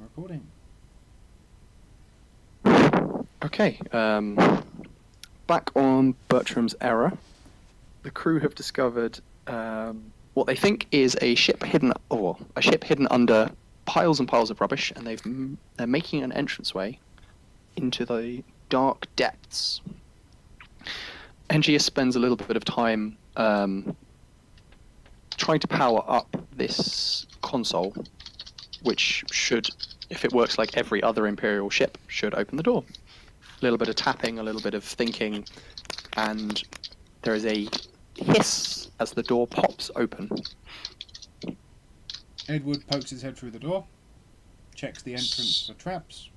Recording. Okay, back on Bertram's Error, the crew have discovered what they think is a ship hidden under piles and piles of rubbish, and they're making an entranceway into the dark depths. Engius spends a little bit of time trying to power up this console, which should, if it works like every other Imperial ship, should open the door. A little bit of tapping, a little bit of thinking, and there is a hiss as the door pops open. Edward pokes his head through the door, checks the entrance for traps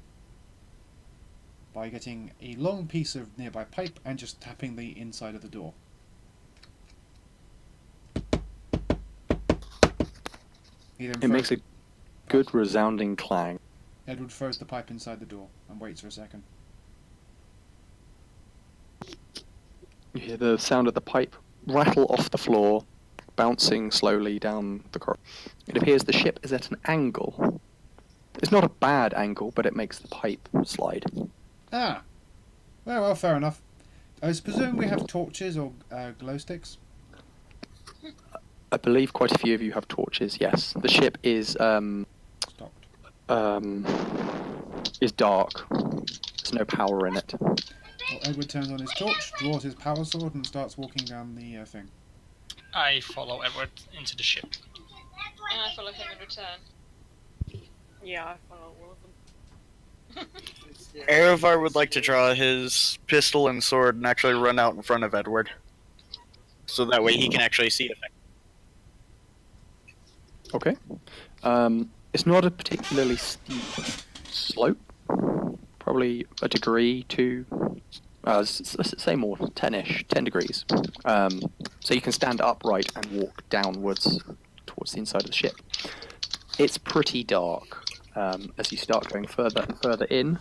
by getting a long piece of nearby pipe and just tapping the inside of the door. It makes a good resounding clang. Edward throws the pipe inside the door and waits for a second. You hear the sound of the pipe rattle off the floor, bouncing slowly down the corridor. It appears the ship is at an angle. It's not a bad angle, but it makes the pipe slide. Ah! Well, fair enough. I presume we have torches or glow sticks? I believe quite a few of you have torches, yes. The ship is Stopped. is dark. There's no power in it. Well, Edward turns on his torch, draws his power sword, and starts walking down the thing. I follow Edward into the ship. And I follow him in return. Yeah, I follow all of them. Erevar would like to draw his pistol and sword and actually run out in front of Edward. So that way he can actually see the thing. Okay. It's not a particularly steep slope. Probably a degree to, let's say more, 10-ish, 10 degrees. So you can stand upright and walk downwards towards the inside of the ship. It's pretty dark. As you start going further and further in,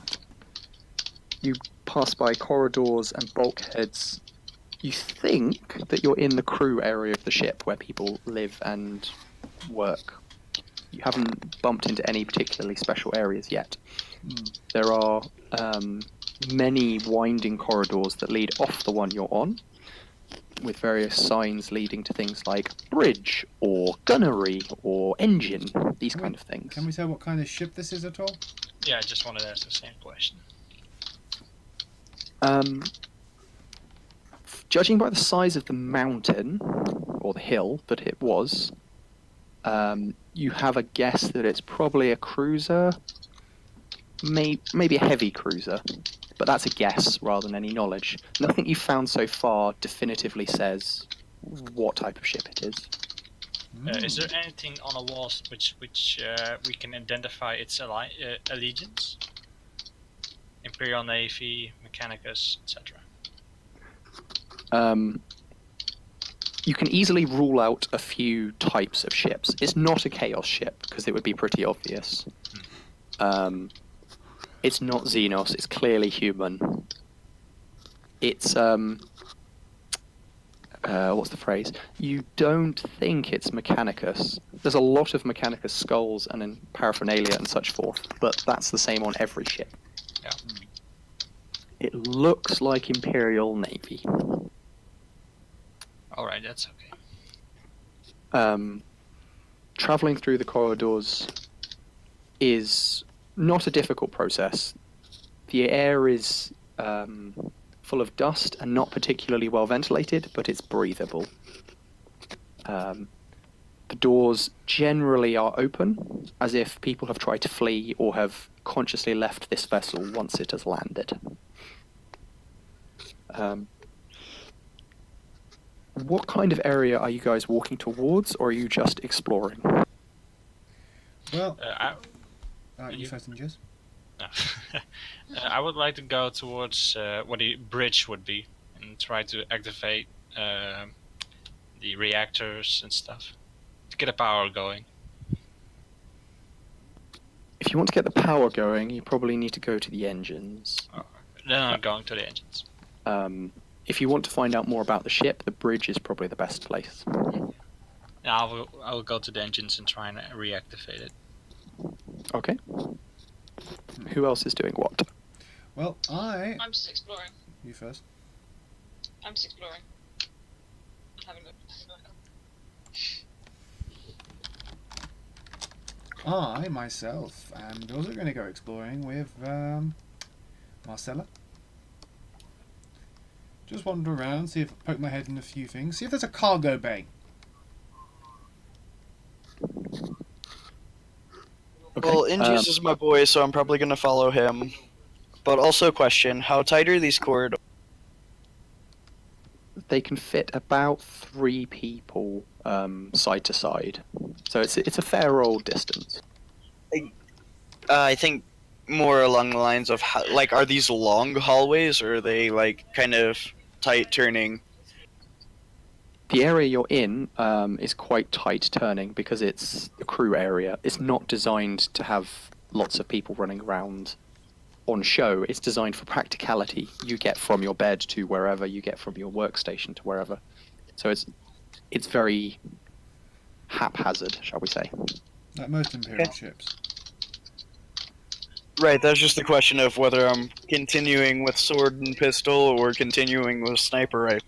you pass by corridors and bulkheads. You think that you're in the crew area of the ship where people live and work. You haven't bumped into any particularly special areas yet. There are many winding corridors that lead off the one you're on, with various signs leading to things like bridge, or gunnery, or engine, these kind of things. Can we say what kind of ship this is at all? Yeah, I just wanted to ask the same question. Judging by the size of the mountain, or the hill that it was, you have a guess that it's probably a cruiser, maybe a heavy cruiser, but that's a guess rather than any knowledge. Nothing you've found so far definitively says what type of ship it is. Is there anything on the walls which we can identify its allegiance? Imperial Navy, Mechanicus, etc. You can easily rule out a few types of ships. It's not a Chaos ship, because it would be pretty obvious. It's not Xenos, it's clearly human. It's, what's the phrase? You don't think it's Mechanicus. There's a lot of Mechanicus skulls and in paraphernalia and such forth, but that's the same on every ship. Yeah. It looks like Imperial Navy. Alright, that's okay. Traveling through the corridors is not a difficult process. The air is full of dust and not particularly well ventilated, but it's breathable. The doors generally are open, as if people have tried to flee or have consciously left this vessel once it has landed. What kind of area are you guys walking towards, or are you just exploring? Well, You- you first, Jess. I would like to go towards what the bridge would be and try to activate the reactors and stuff to get the power going. If you want to get the power going, you probably need to go to the engines. Then I'm going to the engines. If you want to find out more about the ship, the bridge is probably the best place. I will go to the engines and try and reactivate it. Okay. Who else is doing what? Well, I'm just exploring. You first. I'm just exploring. Having a look. I, myself, am also going to go exploring with Marcella. Just wander around, see if I poke my head in a few things. See if there's a cargo bay. Okay. Well, Inges is my boy, so I'm probably gonna follow him. But also, question: how tight are these corridors? They can fit about 3 people side to side, so it's a fair old distance. I think more along the lines of like, are these long hallways or are they like kind of tight turning? The area you're in is quite tight turning because it's a crew area. It's not designed to have lots of people running around on show. It's designed for practicality. You get from your bed to wherever, you get from your workstation to wherever. So it's very haphazard, shall we say. Like most Imperial ships. Right, that's just the question of whether I'm continuing with sword and pistol or continuing with sniper rifle.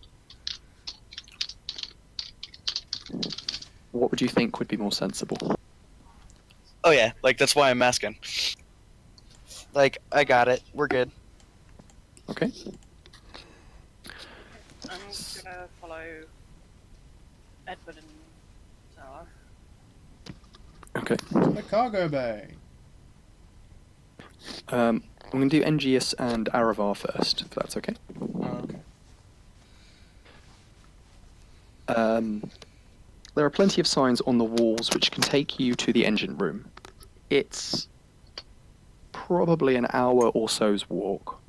What would you think would be more sensible? Oh yeah, like that's why I'm asking. Like, I got it. We're good. Okay. I'm gonna follow Edward and Sarah. Okay. The cargo bay. I'm going to do Engius and Aravar first, if that's okay. Oh, okay. There are plenty of signs on the walls which can take you to the engine room. It's probably an hour or so's walk.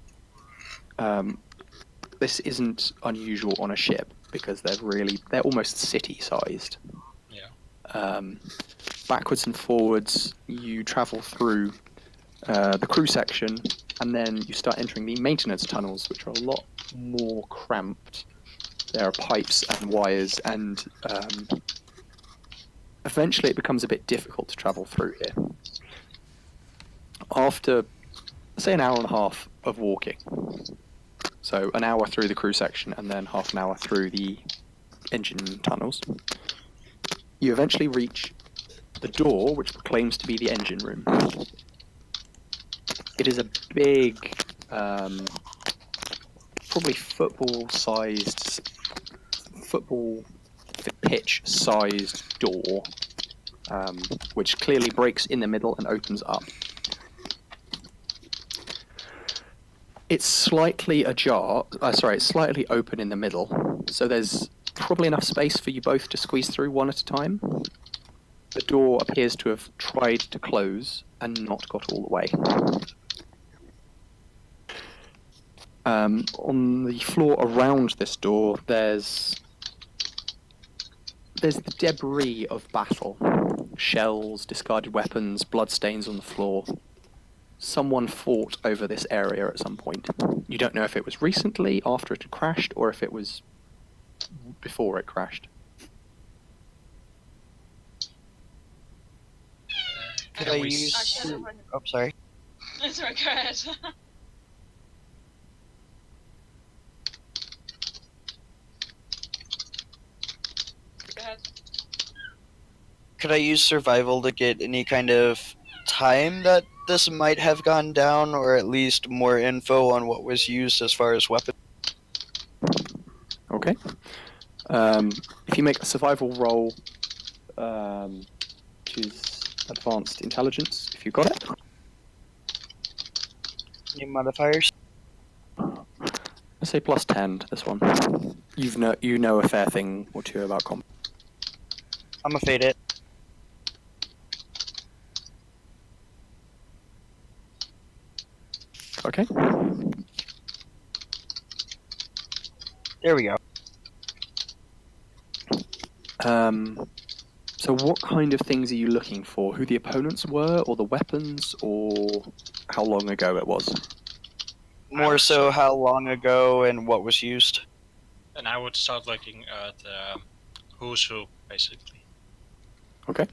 This isn't unusual on a ship because they're almost city-sized. Yeah. Backwards and forwards, you travel through the crew section, and then you start entering the maintenance tunnels, which are a lot more cramped. There are pipes and wires, and eventually it becomes a bit difficult to travel through here. After, say, an hour and a half of walking, so an hour through the crew section and then half an hour through the engine tunnels, you eventually reach the door, which claims to be the engine room. It is a big, probably football pitch-sized door, which clearly breaks in the middle and opens up. It's slightly it's slightly open in the middle, so there's probably enough space for you both to squeeze through one at a time. The door appears to have tried to close and not got all the way. On the floor around this door, there's the debris of battle. Shells, discarded weapons, bloodstains on the floor. Someone fought over this area at some point. You don't know if it was recently, after it had crashed, or if it was before it crashed. Could Can I we use? Actually, Oh, sorry. sorry, go ahead. Go ahead. Could I use survival to get any kind of time that this might have gone down, or at least more info on what was used as far as weapons? Okay. If you make a survival roll, which is advanced intelligence, if you got it. Any modifiers? Let's say plus 10 to this one. You know a fair thing or two about combat. I'm gonna fade it. Okay. There we go. So what kind of things are you looking for? Who the opponents were, or the weapons, or how long ago it was? More so how long ago and what was used. And I would start looking at who's who, basically. Okay.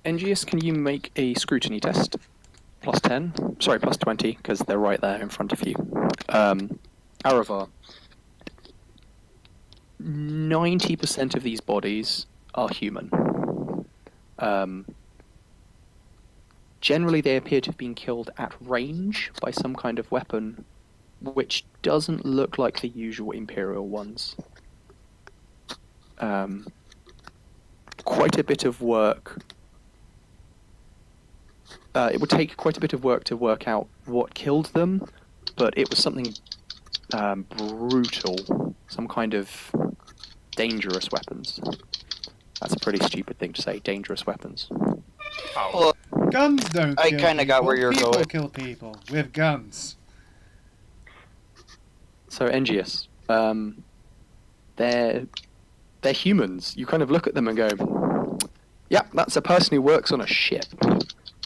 Engius, can you make a scrutiny test? Plus 10? Sorry, plus 20, because they're right there in front of you. Aravar. 90% of these bodies are human. Generally, they appear to have been killed at range by some kind of weapon, which doesn't look like the usual Imperial ones. Quite a bit of work. It would take quite a bit of work to work out what killed them, but it was something brutal, some kind of dangerous weapons. That's a pretty stupid thing to say, dangerous weapons. Oh, Well, Guns don't I kill kinda got where you're people going. kill people with guns. So, Engius, they're humans. You kind of look at them and go, yeah, that's a person who works on a ship.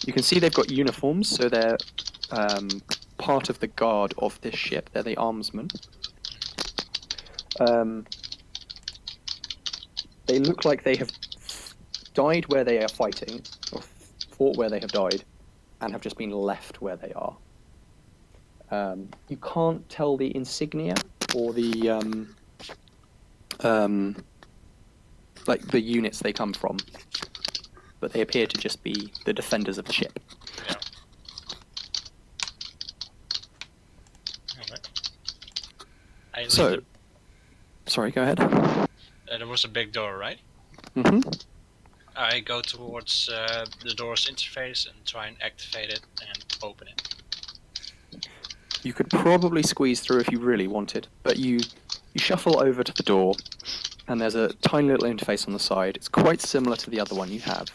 You can see they've got uniforms, so they're part of the guard of this ship. They're the armsmen. They look like they have died where they are fighting, or fought where they have died, and have just been left where they are. You can't tell the insignia or the like the units they come from, but they appear to just be the defenders of the ship. yeah. Alright. I So, leave sorry, go ahead. there was a big door, right? hmm I go towards the door's interface and try and activate it and open it. You could probably squeeze through if you really wanted, but you shuffle over to the door, and there's a tiny little interface on the side. It's quite similar to the other one you have.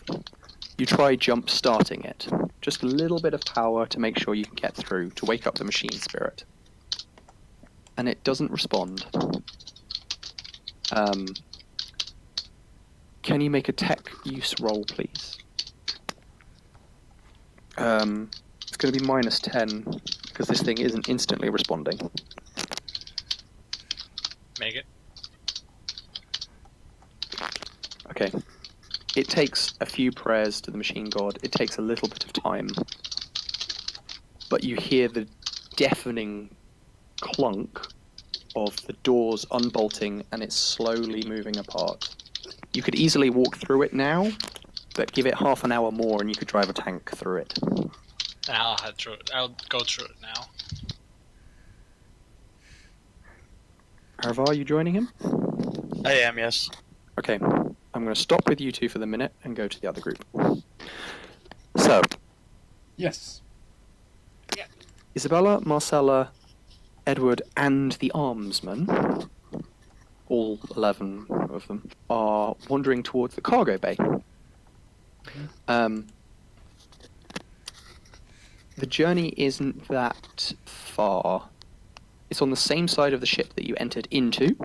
You try jump starting it. Just a little bit of power to make sure you can get through, to wake up the machine spirit. And it doesn't respond. Can you make a tech use roll, please? It's going to be minus 10, because this thing isn't instantly responding. Make it. Okay. It takes a few prayers to the machine god. It takes a little bit of time. But you hear the deafening clunk of the doors unbolting, and it's slowly moving apart. You could easily walk through it now, but give it half an hour more and you could drive a tank through it. I'll head through it. I'll go through it now. Harvar, are you joining him? I am, yes. Okay, I'm going to stop with you two for the minute and go to the other group. So, Yes. Isabella, Marcella, Edward, and the armsmen, all 11 of them, are wandering towards the cargo bay. The journey isn't that far. It's on the same side of the ship that you entered into,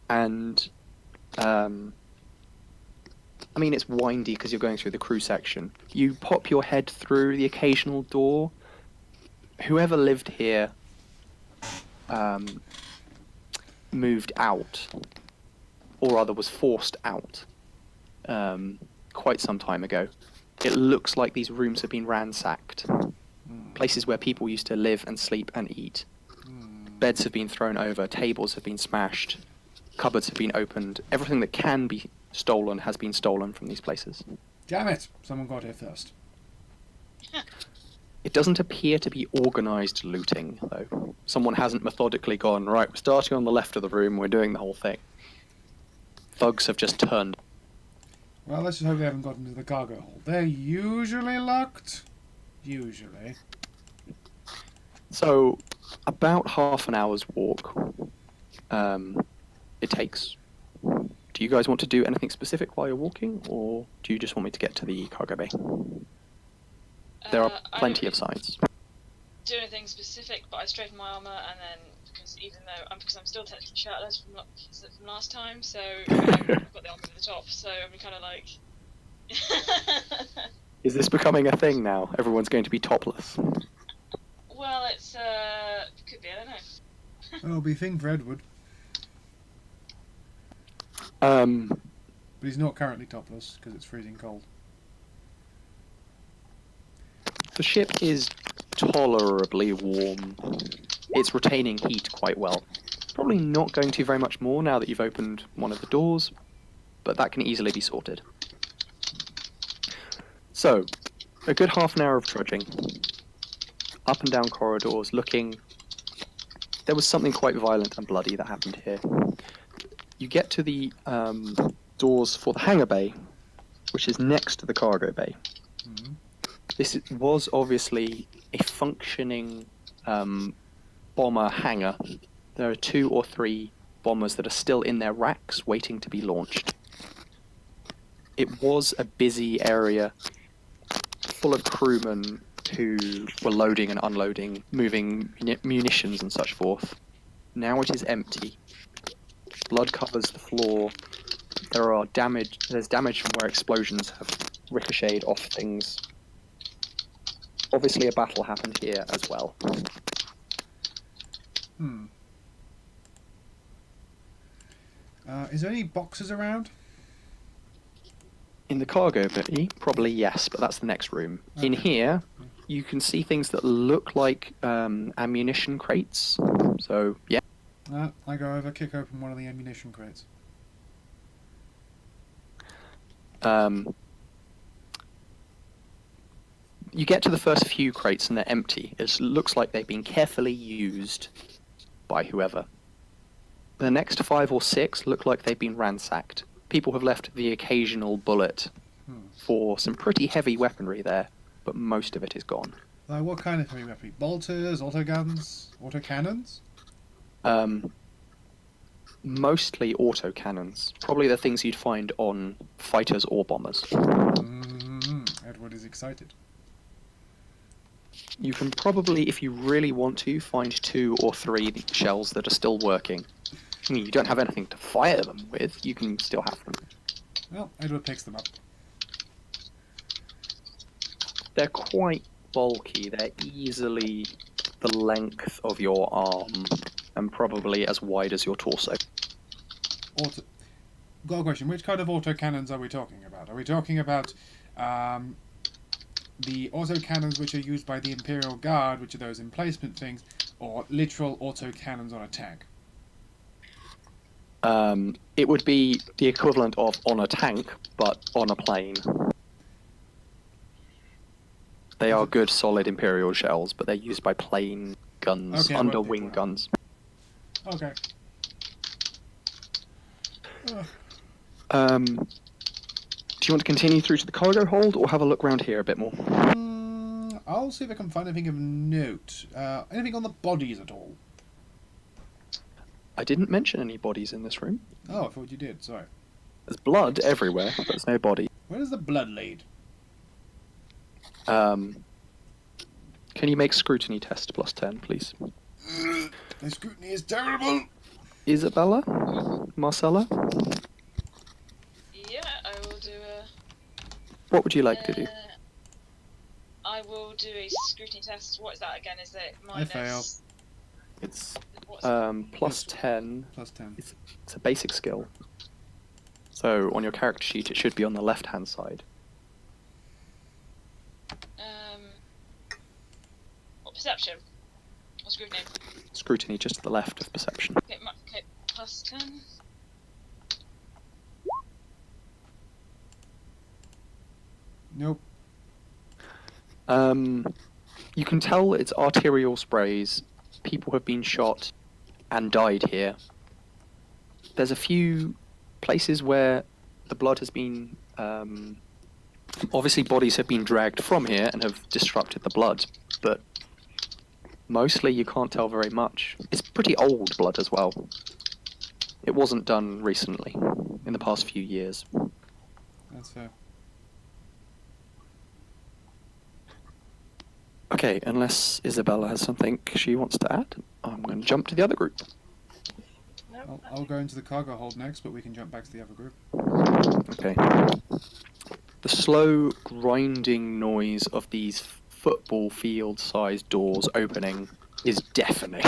and I mean, it's windy because you're going through the crew section. You pop your head through the occasional door. Whoever lived here moved out, or rather was forced out, quite some time ago. It looks like these rooms have been ransacked. Places where people used to live and sleep and eat. Beds have been thrown over, tables have been smashed, cupboards have been opened. Everything that can be stolen has been stolen from these places. Damn it! Someone got here first. It doesn't appear to be organised looting, though. Someone hasn't methodically gone, right, we're starting on the left of the room, we're doing the whole thing. Thugs have just turned. Well, let's just hope they haven't got into the cargo hold. They're usually locked. Usually. So, about half an hour's walk it takes. Do you guys want to do anything specific while you're walking, or do you just want me to get to the cargo bay? There are plenty of signs. Do anything specific, but I straighten my armor, and then because I'm still technically shirtless from last time, so I've got the armor at the top, so I'm kind of like. Is this becoming a thing now? Everyone's going to be topless. Well, it's could be. I don't know. It'll be a thing for Edward, Um, but he's not currently topless because it's freezing cold. The ship is tolerably warm. It's retaining heat quite well. Probably not going to very much more now that you've opened one of the doors, but that can easily be sorted. So, a good half an hour of trudging. Up and down corridors, looking. There was something quite violent and bloody that happened here. You get to the doors for the hangar bay, which is next to the cargo bay. Mm-hmm. This was obviously a functioning bomber hangar. There are 2 or 3 bombers that are still in their racks waiting to be launched. It was a busy area full of crewmen who were loading and unloading, moving munitions and such forth. Now it is empty. Blood covers the floor. There's damage from where explosions have ricocheted off things. Obviously a battle happened here as well. Is there any boxes around? In the cargo bay, probably yes, but that's the next room. Okay. In here, you can see things that look like ammunition crates. So, yeah. I go over, kick open one of the ammunition crates. You get to the first few crates and they're empty. It looks like they've been carefully used by whoever. The next 5 or 6 look like they've been ransacked. People have left the occasional bullet for some pretty heavy weaponry there, but most of it is gone. Like, what kind of heavy weaponry? Bolters, autoguns, autocannons? Mostly autocannons. Probably the things you'd find on fighters or bombers. Edward is excited. You can probably, if you really want to, find 2 or 3 shells that are still working. I mean, you don't have anything to fire them with, you can still have them. Well, Edward picks them up. They're quite bulky, they're easily the length of your arm, and probably as wide as your torso. Got a question. Which kind of autocannons are we talking about? Are we talking about the autocannons which are used by the Imperial Guard, which are those emplacement things, or literal autocannons on a tank? It would be the equivalent of on a tank, but on a plane. They are good, solid Imperial shells, but they're used by plane guns, Okay, under-wing guns. Okay. Do you want to continue through to the cargo hold, or have a look around here a bit more? I'll see if I can find anything of note. Anything on the bodies at all? I didn't mention any bodies in this room. Oh, I thought you did. Sorry. There's blood everywhere, but there's no body. Where does the blood lead? Can you make scrutiny test +10, please? The scrutiny is terrible. Isabella? Marcella? Yeah, I will do a. What would you like to do? I will do a scrutiny test. What is that again? Is it I minus? fail. It's What's +10. +10. It's a basic skill. So on your character sheet, it should be on the left-hand side. What perception? Or scrutiny? Scrutiny just to the left of perception. Okay, okay, +10. Nope. You can tell it's arterial sprays. People have been shot and died here. There's a few places where the blood has been... obviously bodies have been dragged from here and have disrupted the blood, but mostly you can't tell very much. It's pretty old blood as well. It wasn't done recently, in the past few years. That's fair. Okay, unless Isabella has something she wants to add, I'm going to jump to the other group. I'll go into the cargo hold next, but we can jump back to the other group. Okay. The slow grinding noise of these football field-sized doors opening is deafening.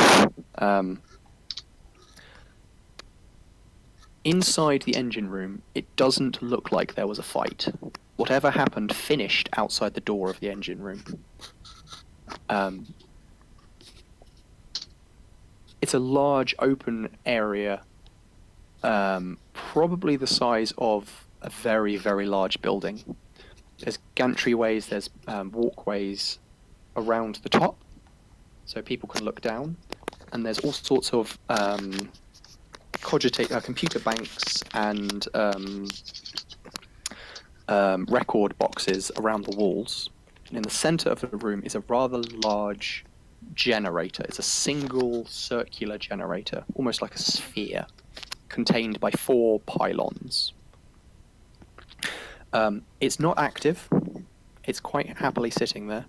Inside the engine room, it doesn't look like there was a fight. Whatever happened finished outside the door of the engine room. It's a large open area, probably the size of a very, very large building. There's gantryways, there's walkways around the top, so people can look down, and there's all sorts of computer banks and record boxes around the walls. And in the center of the room is a rather large generator. It's a single circular generator, almost like a sphere, contained by 4 pylons. It's not active. It's quite happily sitting there,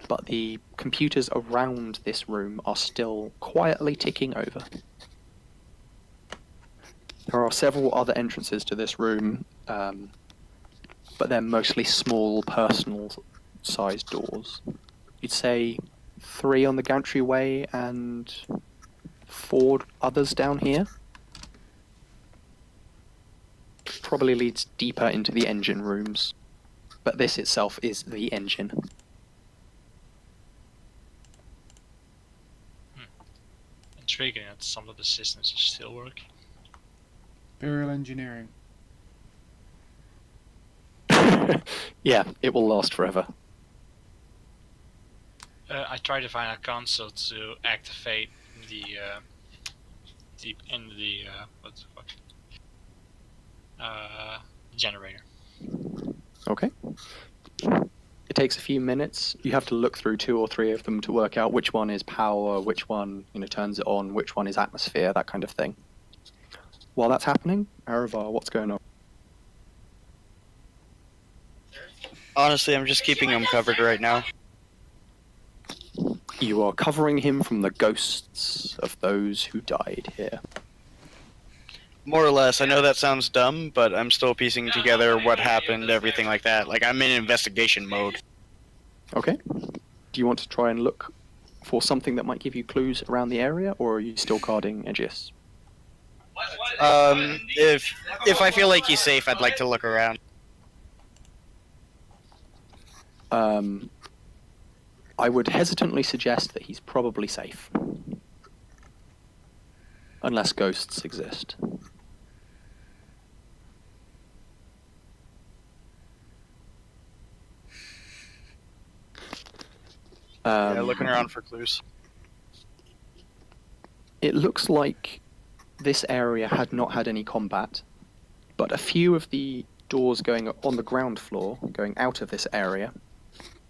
but the computers around this room are still quietly ticking over. There are several other entrances to this room, but they're mostly small, personal-sized doors. You'd say 3 on the gantry-way and 4 others down here. Probably leads deeper into the engine rooms, but this itself is the engine. Intriguing that some of the systems are still working. Imperial engineering. Yeah, it will last forever. I tried to find a console to activate the what the fuck? Generator. Okay. It takes a few minutes. You have to look through 2 or 3 of them to work out which one is power, which one turns it on, which one is atmosphere, that kind of thing. While that's happening, Aravar, what's going on? Honestly, I'm just keeping him covered right now. You are covering him from the ghosts of those who died here. More or less. I know that sounds dumb, but I'm still piecing together what happened, everything like that. Like, I'm in investigation mode. Okay. Do you want to try and look for something that might give you clues around the area, or are you still guarding Aegis? If I feel like he's safe, I'd like to look around. I would hesitantly suggest that he's probably safe. Unless ghosts exist. Yeah, looking around for clues. It looks like this area had not had any combat, but a few of the doors going on the ground floor, going out of this area,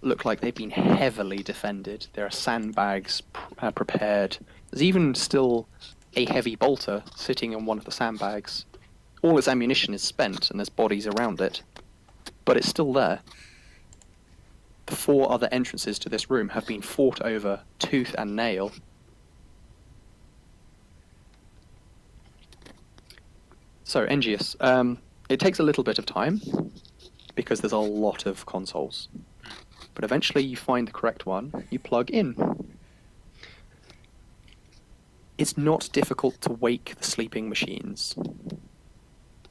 look like they've been heavily defended. There are sandbags prepared. There's even still a heavy bolter sitting on one of the sandbags. All its ammunition is spent, and there's bodies around it, but it's still there. The 4 other entrances to this room have been fought over tooth and nail. So, Engius, it takes a little bit of time, because there's a lot of consoles. But eventually you find the correct one, you plug in. It's not difficult to wake the sleeping machines.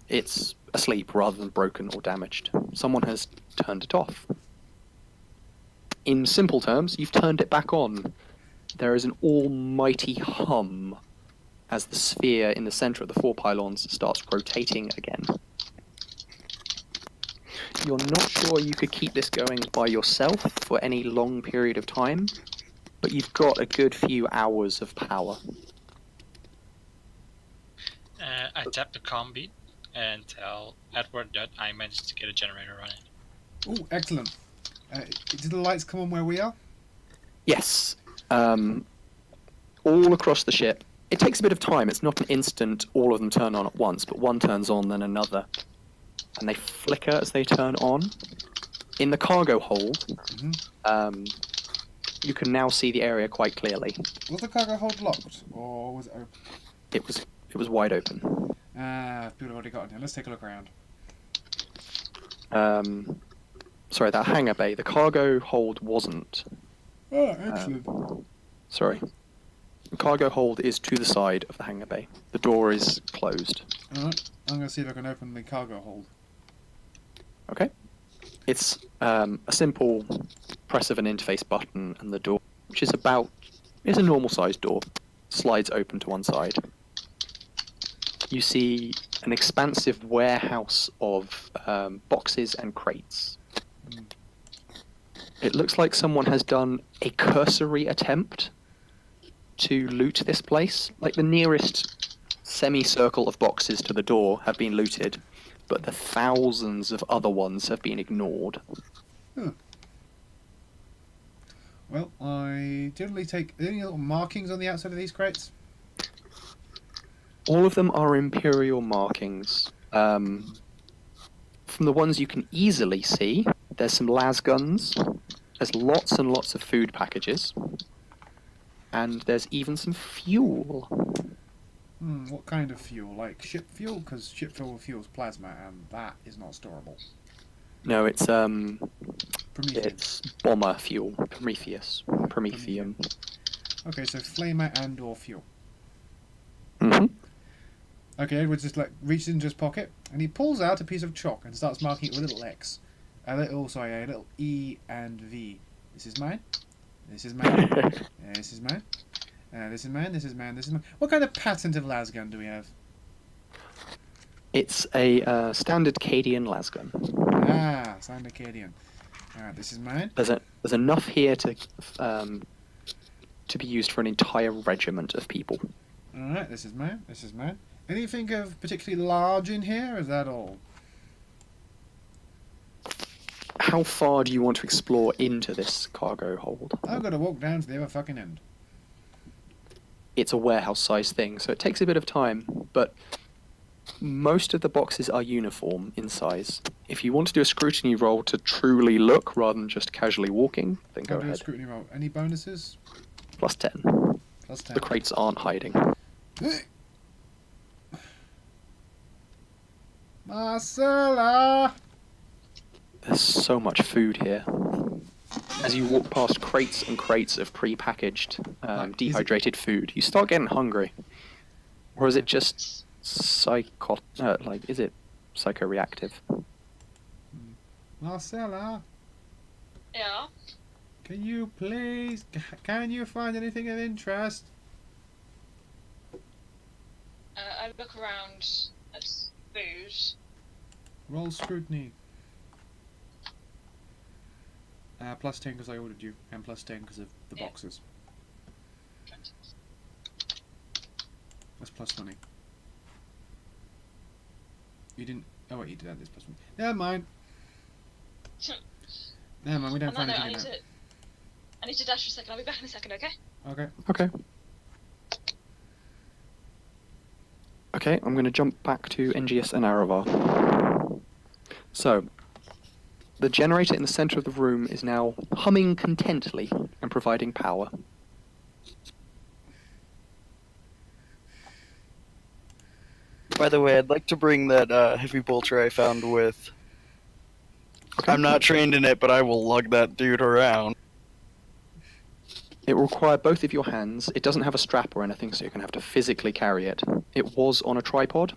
It's asleep rather than broken or damaged. Someone has turned it off. In simple terms, you've turned it back on. There is an almighty hum as the sphere in the center of the 4 pylons starts rotating again. You're not sure you could keep this going by yourself for any long period of time, but you've got a good few hours of power. I tap the comm beat and tell Edward that I managed to get a generator running. Oh, excellent. Did the lights come on where we are? Yes. All across the ship. It takes a bit of time. It's not an instant all of them turn on at once, but one turns on, then another. And they flicker as they turn on. In the cargo hold, you can now see the area quite clearly. Was the cargo hold locked, or was it open? It was wide open. People have already got in here. Let's take a look around. Sorry, that hangar bay. The cargo hold wasn't. Oh, excellent. Sorry. The cargo hold is to the side of the hangar bay. The door is closed. Alright, I'm going to see if I can open the cargo hold. Okay. It's A simple press of an interface button and the door, which is a normal sized door, slides open to one side. You see an expansive warehouse of boxes and crates. It looks like someone has done a cursory attempt to loot this place. Like the nearest semicircle of boxes to the door have been looted, but the thousands of other ones have been ignored. Well, I generally take... Are there any little markings on the outside of these crates? All of them are Imperial markings. From the ones you can easily see, there's some las guns, there's lots and lots of food packages, and there's even some fuel. What kind of fuel? Like ship fuel? Because ship fuel fuels plasma, and that is not storable. No, it's Promethean. it's bomber fuel, Promethium. Okay, so flamer and or fuel. Mm-hmm. Okay, Edward just reaches into his pocket and he pulls out a piece of chalk and starts marking it with a little X, a little E and V. This is mine. This is mine. This is mine. This is mine. This is mine. This is mine. What kind of patent of lasgun do we have? It's a standard Cadian lasgun. Ah, standard Cadian. Alright, this is mine. There's enough here to be used for an entire regiment of people. Alright, this is mine. This is mine. Anything of particularly large in here? Or is that all? How far do you want to explore into this cargo hold? I've got to walk down to the other fucking end. It's a warehouse-sized thing, so it takes a bit of time, but most of the boxes are uniform in size. If you want to do a scrutiny roll to truly look rather than just casually walking, then go I'll do a ahead. scrutiny roll. Any bonuses? Plus 10. Plus 10. The crates aren't hiding. Marcella! There's so much food here. As you walk past crates and crates of pre-packaged, dehydrated food, you start getting hungry. Or is it just is it psychoreactive? Marcella, Yeah. can you please, can you find anything of interest? I look around at food. Roll scrutiny. Plus 10 because I ordered you, and plus 10 because of the Yeah. boxes. That's plus 20. You didn't... Oh wait, you did add this plus 1. Never mind. Never mind, we don't On that find note, anything I need to dash for a second. I'll be back in a second, okay? Okay. Okay. Okay, I'm going to jump back to NGS and Aravar. So, the generator in the center of the room is now humming contently and providing power. By the way, I'd like to bring that heavy bolter I found with. Okay. I'm not trained in it, but I will lug that dude around. It will require both of your hands. It doesn't have a strap or anything, so you're going to have to physically carry it. It was on a tripod.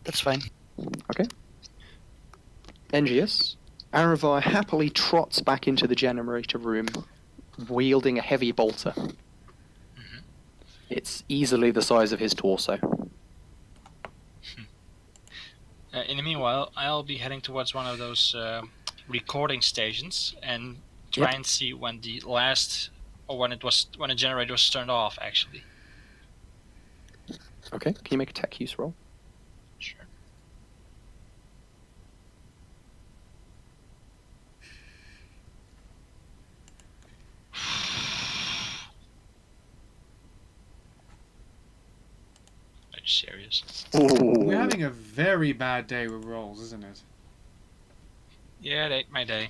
That's fine. Okay. Engius, Aravar happily trots back into the generator room, wielding a heavy bolter. It's easily the size of his torso. In the meanwhile, I'll be heading towards one of those recording stations and try and see when the last, or when the generator was turned off. Actually. Okay. Can you make a tech use roll? Sure. Are you serious? We're having a very bad day with rolls, isn't it? Yeah, it ate my day.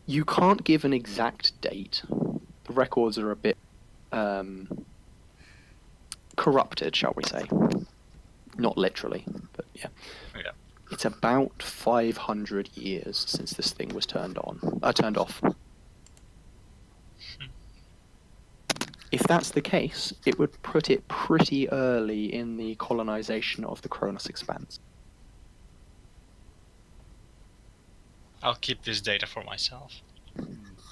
You can't give an exact date. The records are a bit corrupted, shall we say. Not literally, but yeah. Yeah. It's about 500 years since this thing was turned off. If that's the case, it would put it pretty early in the colonization of the Cronus Expanse. I'll keep this data for myself.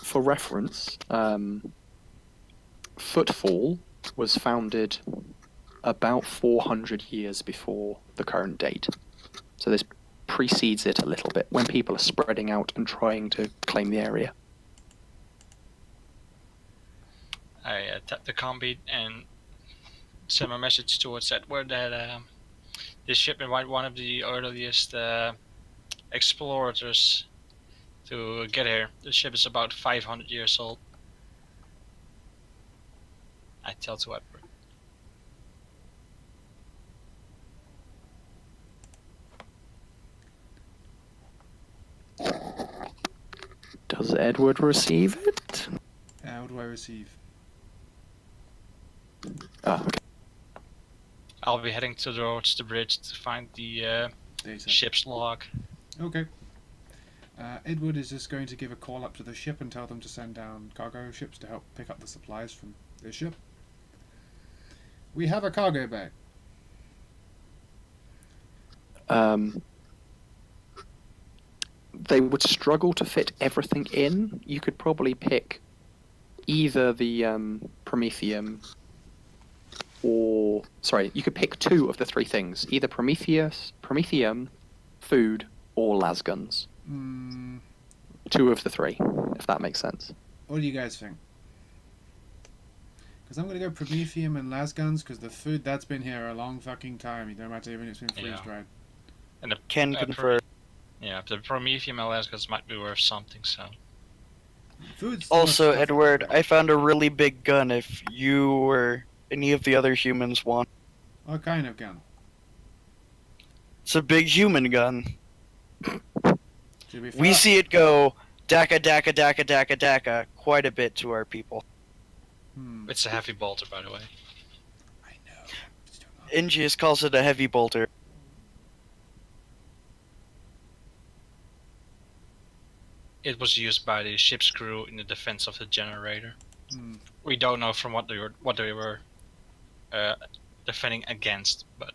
For reference, Footfall was founded about 400 years before the current date. So this precedes it a little bit, when people are spreading out and trying to claim the area. I tapped the combi and sent a message towards Edward that this ship might one of the earliest explorers to get here. The ship is about 500 years old. I tell to Edward. Does Edward receive it? How do I receive? Ah, okay. I'll be heading towards the bridge to find the Data. ship's log. Okay. Edward is just going to give a call up to the ship and tell them to send down cargo ships to help pick up the supplies from their ship. We have a cargo bag. They would struggle to fit everything in. You could probably pick either the Promethium or... Sorry, you could pick two of the three things. Either Promethium, food, or lasguns. Two of the three, if that makes sense. What do you guys think? Because I'm going to go Promethium and lasguns, because the food, that's been here a long fucking time. You don't matter even if it's been freeze-dried. And the Can confirm. yeah, the Promethium Alaska's might be worth something, so. Food's Also, not- Edward, I found a really big gun if you or any of the other humans want. What kind of gun? It's a big human gun. Should we We see it go daka daka daka daka daka quite a bit to our people. It's a heavy bolter, by the way. I know. Just don't know. Ingius calls it a heavy bolter. It was used by the ship's crew in the defense of the generator. Hmm. We don't know from what they were defending against, but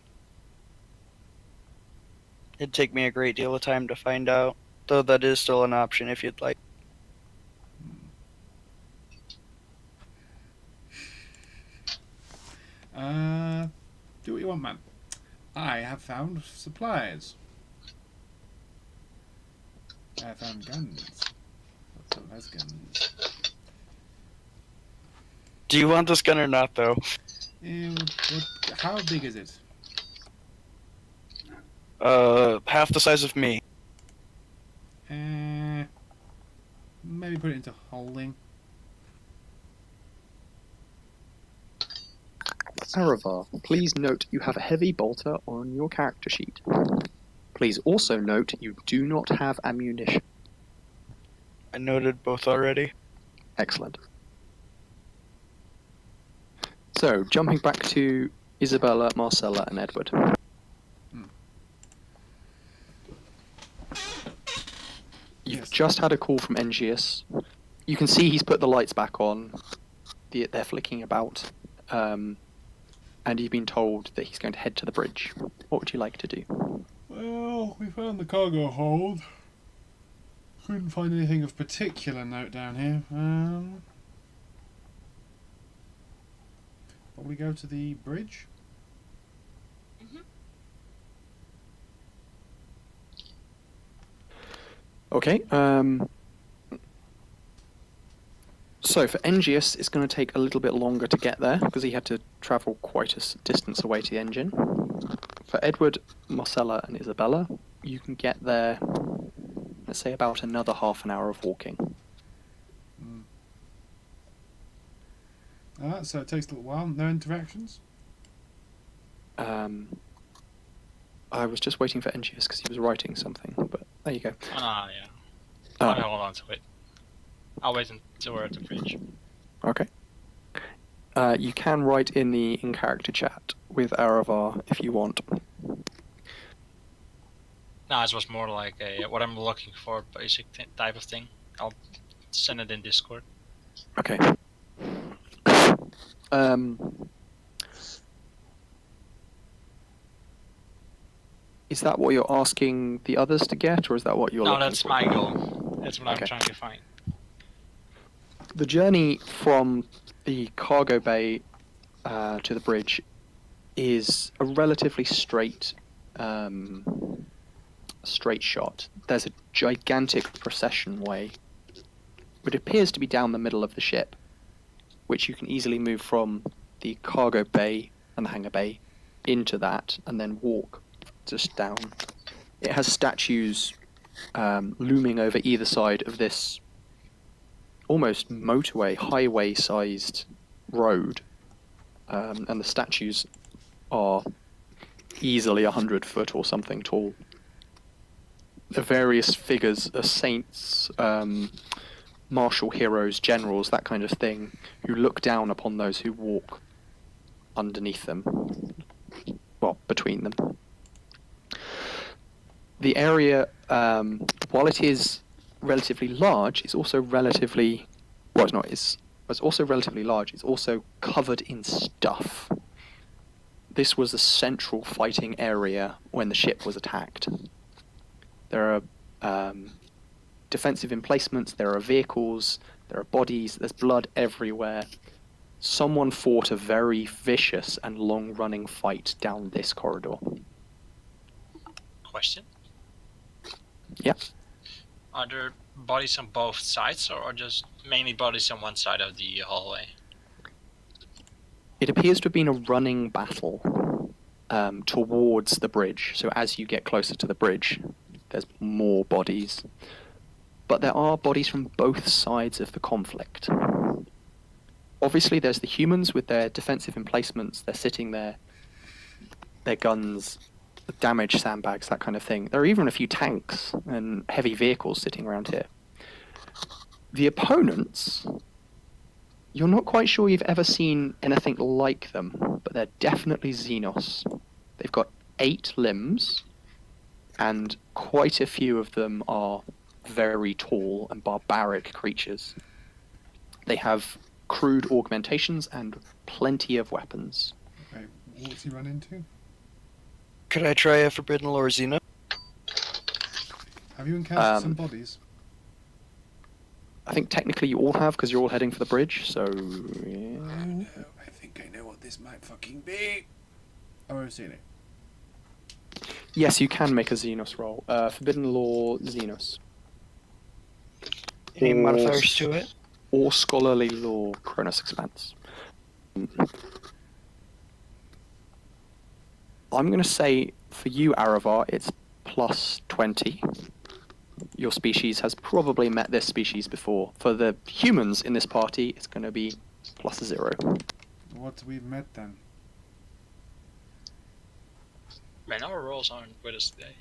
It'd take me a great deal of time to find out, though that is still an option if you'd like. Do what you want, man. I have found supplies. I have found guns. Lots of nice guns. Do you want this gun or not, though? How big is it? Half the size of me. Maybe put it into holding. Aravar, please note you have a heavy bolter on your character sheet. Please also note you do not have ammunition. I noted both already. Excellent. So, jumping back to Isabella, Marcella, and Edward. You've Yes. just had a call from Engius. You can see he's put the lights back on. They're flicking about. And you've been told that he's going to head to the bridge. What would you like to do? Well, we found the cargo hold. Couldn't find anything of particular note down here. Probably go to the bridge. Okay, so for Engius, it's going to take a little bit longer to get there, because he had to travel quite a distance away to the engine. For Edward, Marcella, and Isabella, you can get there, let's say, about another half an hour of walking. So it takes a little while. No interactions? I was just waiting for Engius because he was writing something, but there you go. yeah. Ah. I'll hold on to it. I'll wait until we're at the bridge. Okay. You can write in the in-character chat with Aravar if you want. No, it was more like a what I'm looking for, basic type of thing. I'll send it in Discord. Okay. Is that what you're asking the others to get, or is that what you're No, looking that's for? my goal. That's what I'm Okay. trying to find. The journey from the cargo bay to the bridge is a relatively straight shot. There's a gigantic procession way, which appears to be down the middle of the ship, which you can easily move from the cargo bay and the hangar bay into that, and then walk just down. It has statues looming over either side of this almost motorway, highway-sized road, and the statues are easily 100 foot or something tall. The various figures are saints, martial heroes, generals, that kind of thing, who look down upon those who walk underneath them, well, between them. The area, while it is relatively large, it's also relatively, well, it's not, it's also relatively large, it's also covered in stuff. This was the central fighting area when the ship was attacked. There are defensive emplacements, there are vehicles, there are bodies, there's blood everywhere. Someone fought a very vicious and long-running fight down this corridor. Question? Yeah. Are there bodies on both sides, or just mainly bodies on one side of the hallway? It appears to have been a running battle towards the bridge. So as you get closer to the bridge, there's more bodies. But there are bodies from both sides of the conflict. Obviously, there's the humans with their defensive emplacements. They're sitting there, their guns, damaged sandbags, that kind of thing. There are even a few tanks and heavy vehicles sitting around here. The opponents, you're not quite sure you've ever seen anything like them, but they're definitely Xenos. They've got 8 limbs, and quite a few of them are very tall and barbaric creatures. They have crude augmentations and plenty of weapons. Okay, what's he run into? Could I try a Forbidden Lore Xeno? Have you encountered some bodies? I think technically you all have, because you're all heading for the bridge, so... Oh Yeah. no, I think I know what this might fucking be. Oh, I've seen it. Yes, you can make a Xenos roll. Forbidden Lore Xenos. Any Or- modifiers to it? Or Scholarly Lore Cronus Expanse. I'm going to say, for you, Aravar, it's plus 20. Your species has probably met this species before. For the humans in this party, it's going to be plus 0. What we've met then? Man, our rolls aren't with us today.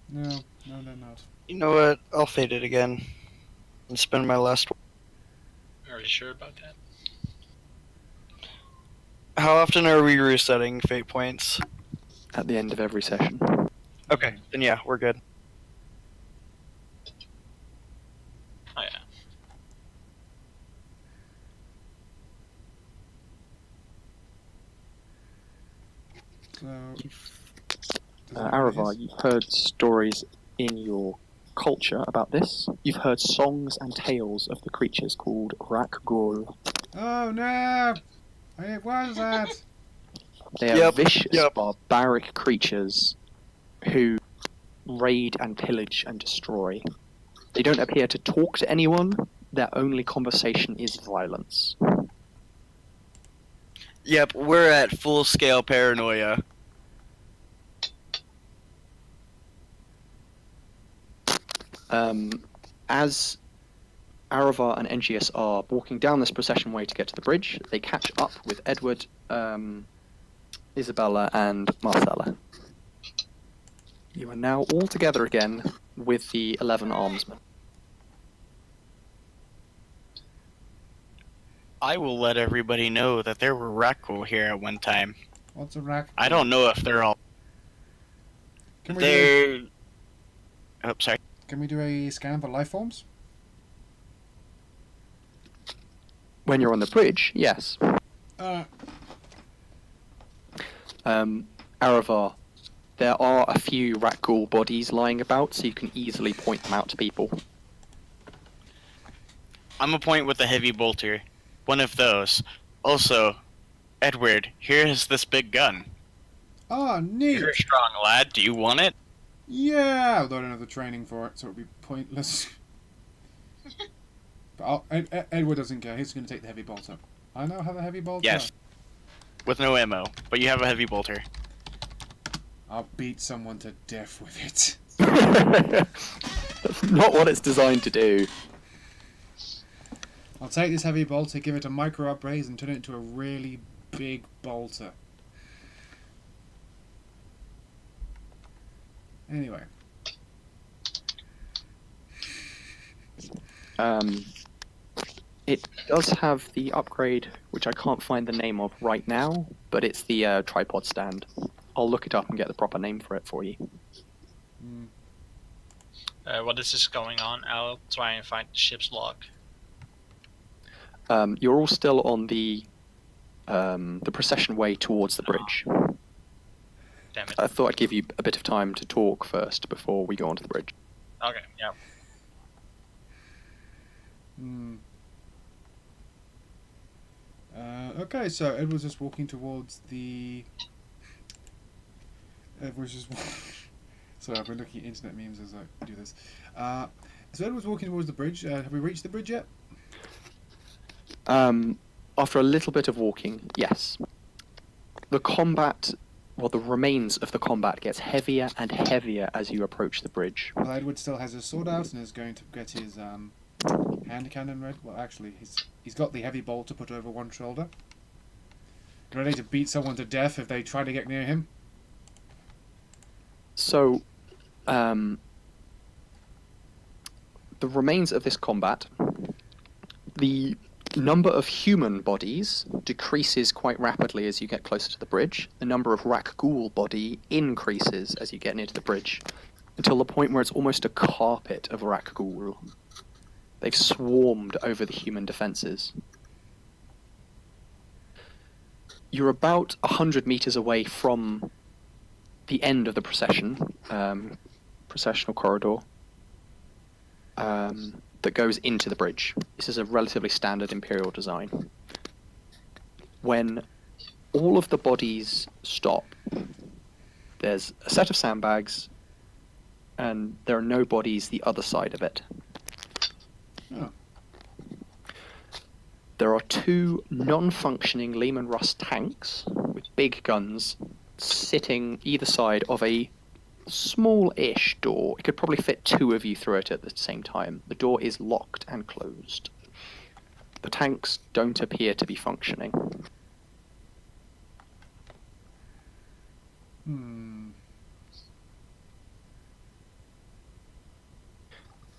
No, they're not. You know what? I'll fade it again. And spend my last one. Are you sure about that? How often are we resetting fate points? At the end of every session. Okay, then yeah, we're good. Oh yeah. So, Aravar, you've heard stories in your culture about this. You've heard songs and tales of the creatures called Rakgol. Oh no! What was that? They are Yep, vicious, yep. barbaric creatures who raid and pillage and destroy. They don't appear to talk to anyone. Their only conversation is violence. Yep, we're at full-scale paranoia. As Aravar and NGS are walking down this procession way to get to the bridge, they catch up with Edward, Isabella, and Marcella. You are now all together again with the 11 armsmen. I will let everybody know that there were Rakgol here at one time. What's a rack? I don't know if they're all. Can we They're. Oh, sorry. Can we do a scan for life forms? When you're on the bridge, yes. Aravar, there are a few Rakghoul bodies lying about, so you can easily point them out to people. I'm a point with the heavy bolter. One of those. Also, Edward, here is this big gun. Ah, neat. You're a strong lad. Do you want it? Yeah, although I don't have the training for it, so it'd be pointless. But Edward doesn't care. He's going to take the heavy bolter. I now have a heavy bolter. Yes. With no ammo, but you have a heavy bolter. I'll beat someone to death with it. That's not what it's designed to do. I'll take this heavy bolter, give it a micro upraise, and turn it into a really big bolter. Anyway. It does have the upgrade, which I can't find the name of right now, but it's the tripod stand. I'll look it up and get the proper name for it for you. What is this going on? I'll try and find the ship's log. You're all still on the procession way towards the bridge. Damn it. I thought I'd give you a bit of time to talk first before we go onto the bridge. Okay, yeah. Okay, so Edward's just walking towards the... Edward's just... Sorry, I've been looking at internet memes as I do this. So Edward's walking towards the bridge. Have we reached the bridge yet? After a little bit of walking, yes. The combat, well, the remains of the combat gets heavier and heavier as you approach the bridge. Well, Edward still has his sword out and is going to get his hand cannon ready. Well, actually, he's got the heavy bolter put over one shoulder. Ready to beat someone to death if they try to get near him. So, the remains of this combat, the number of human bodies decreases quite rapidly as you get closer to the bridge. The number of Rakghoul body increases as you get near to the bridge, until the point where it's almost a carpet of Rakghoul. They've swarmed over the human defences. You're about 100 meters away from the end of the procession, processional corridor, that goes into the bridge. This is a relatively standard Imperial design. When all of the bodies stop, there's a set of sandbags, and there are no bodies the other side of it. Oh. There are two non-functioning Lehman Russ tanks with big guns sitting either side of a small-ish door. It could probably fit two of you through it at the same time. The door is locked and closed. The tanks don't appear to be functioning.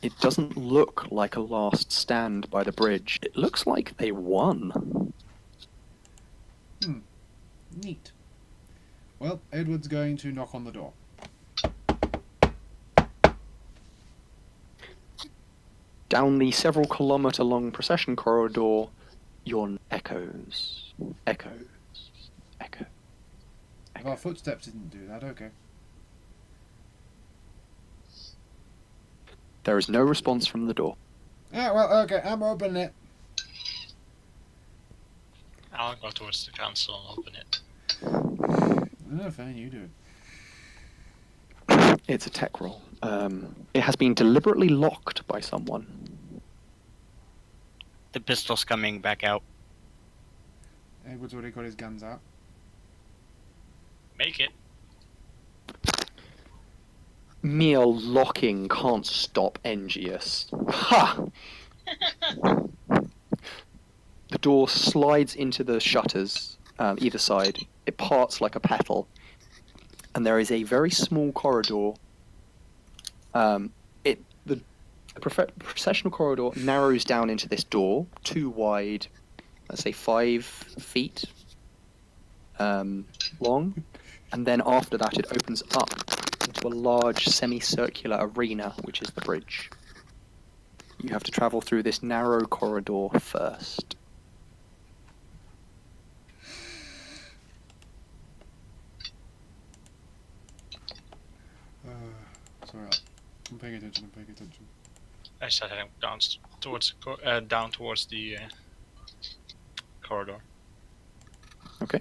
It doesn't look like a last stand by the bridge. It looks like they won. Neat. Well, Edward's going to knock on the door. Down the several kilometre long procession corridor, your echoes. Echoes. Echo. If our footsteps didn't do that, okay. There is no response from the door. Yeah, well, okay, I'm opening it. I'll go towards the council and open it. Oh, fine, you do it. It's a tech roll. It has been deliberately locked by someone. The pistol's coming back out. Edward's already got his guns out. Make it. Mere locking can't stop Engius. Ha! The door slides into the shutters, either side. It parts like a petal. And there is a very small corridor. The processional corridor narrows down into this door, too wide, let's say 5 feet long. And then after that it opens up into a large semicircular arena, which is the bridge. You have to travel through this narrow corridor first. paying attention. I'm paying attention. I started heading down towards the corridor. Okay.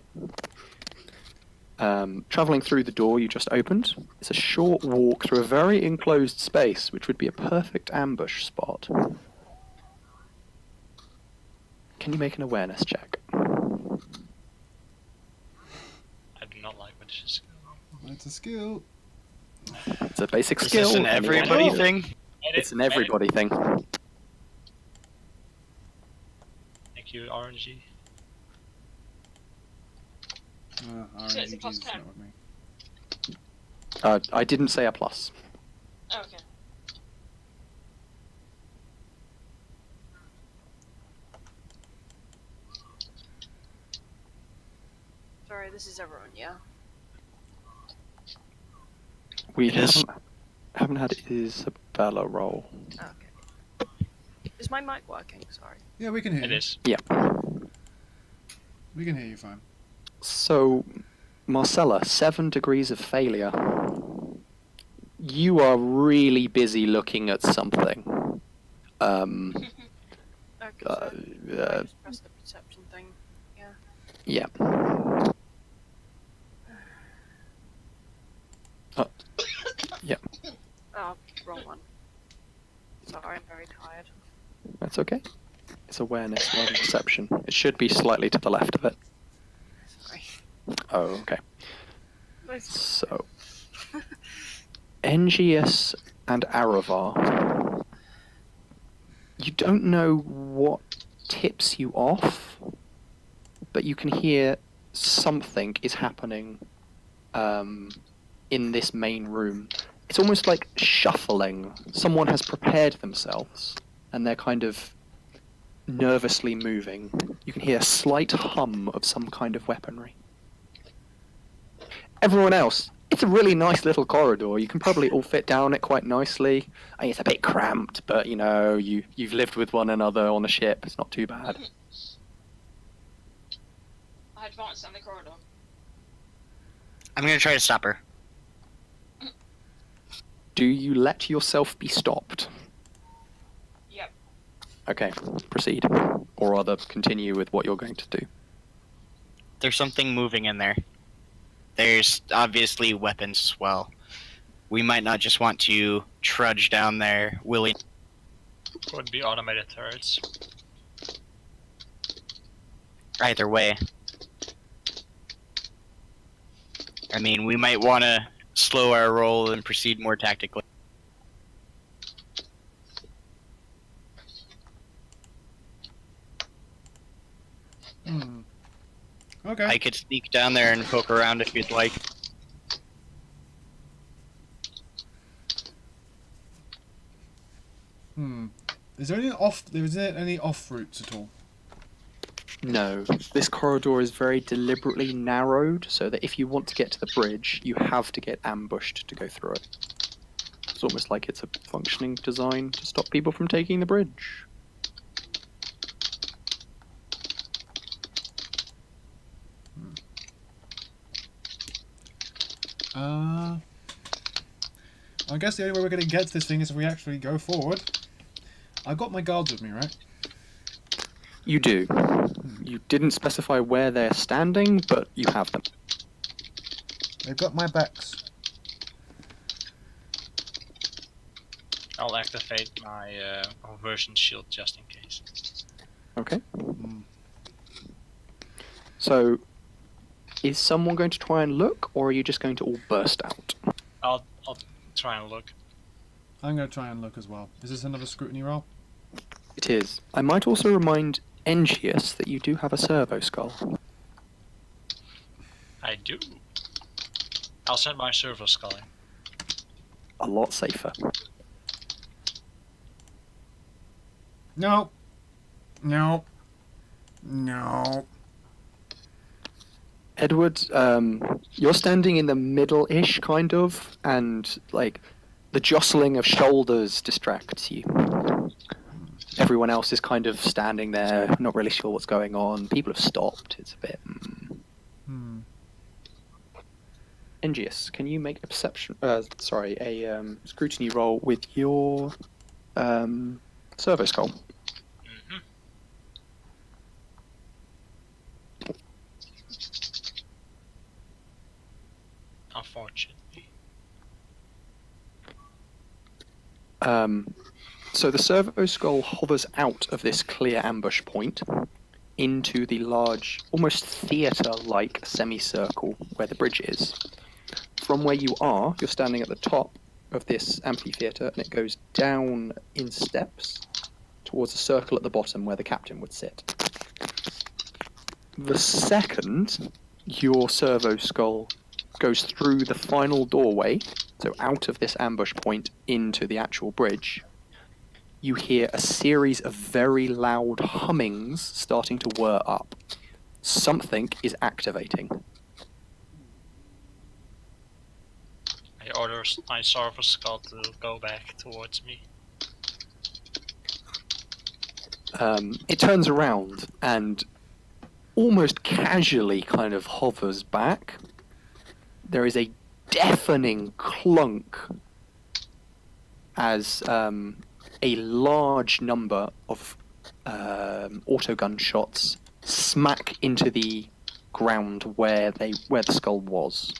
Traveling through the door you just opened, it's a short walk through a very enclosed space, which would be a perfect ambush spot. Can you make an awareness check? I do not like when this is. That's a skill. It's a basic Is skill. this an anyone everybody can do it. thing? It's an everybody thing. Thank you, RNG. So it's a RNG plus is 10. not with me. I didn't say a plus. Oh, okay. Sorry, this is everyone, yeah? We It is. haven't had Isabella roll. Okay. Is my mic working? Sorry. Yeah, we can hear It you. is. Yeah. We can hear you fine. So, Marcella, 7 degrees of failure. You are really busy looking at something. Okay, so I Uh, just press the perception thing. yeah. Oh, wrong one. Sorry, I'm very tired. That's okay. It's awareness rather than perception. It should be slightly to the left of it. Sorry. Oh, okay. Nice. So, Engius and Aravar. You don't know what tips you off, but you can hear something is happening in this main room. It's almost like shuffling. Someone has prepared themselves, and they're kind of nervously moving. You can hear a slight hum of some kind of weaponry. Everyone else, it's a really nice little corridor. You can probably all fit down it quite nicely. I mean, it's a bit cramped, but you know, you've lived with one another on a ship. It's not too bad. I advanced down the corridor. I'm gonna try to stop her. Do you let yourself be stopped? Yep. Okay, proceed. Or rather, continue with what you're going to do. There's something moving in there. There's obviously weapons as well. We might not just want to trudge down there willing. Could be automated turrets. Either way. I mean, we might want to slow our roll and proceed more tactically. Okay. I could sneak down there and poke around if you'd like. Is there any off routes at all? No, this corridor is very deliberately narrowed so that if you want to get to the bridge, you have to get ambushed to go through it. It's almost like it's a functioning design to stop people from taking the bridge. I guess the only way we're going to get to this thing is if we actually go forward. I've got my guards with me, right? You do. You didn't specify where they're standing, but you have them. They've got my backs. I'll activate my conversion shield just in case. Okay. So, is someone going to try and look, or are you just going to all burst out? I'll try and look. I'm going to try and look as well. Is this another scrutiny roll? It is. I might also remind Engius that you do have a servo skull. I do. I'll send my servo skull in. A lot safer. No. No. No. Edward, you're standing in the middle-ish, kind of, and, like, the jostling of shoulders distracts you. Everyone else is kind of standing there, not really sure what's going on. People have stopped. It's a bit... Engius, can you make a perception? A scrutiny roll with your servo skull? Hmm. Unfortunately. So the servo skull hovers out of this clear ambush point into the large, almost theatre-like semicircle where the bridge is. From where you are, you're standing at the top of this amphitheatre, and it goes down in steps towards a circle at the bottom where the captain would sit. The second your servo skull goes through the final doorway, so out of this ambush point into the actual bridge, you hear a series of very loud hummings starting to whir up. Something is activating. I order my servo skull to go back towards me. It turns around and almost casually kind of hovers back. There is a deafening clunk as a large number of autogun shots smack into the ground where the skull was.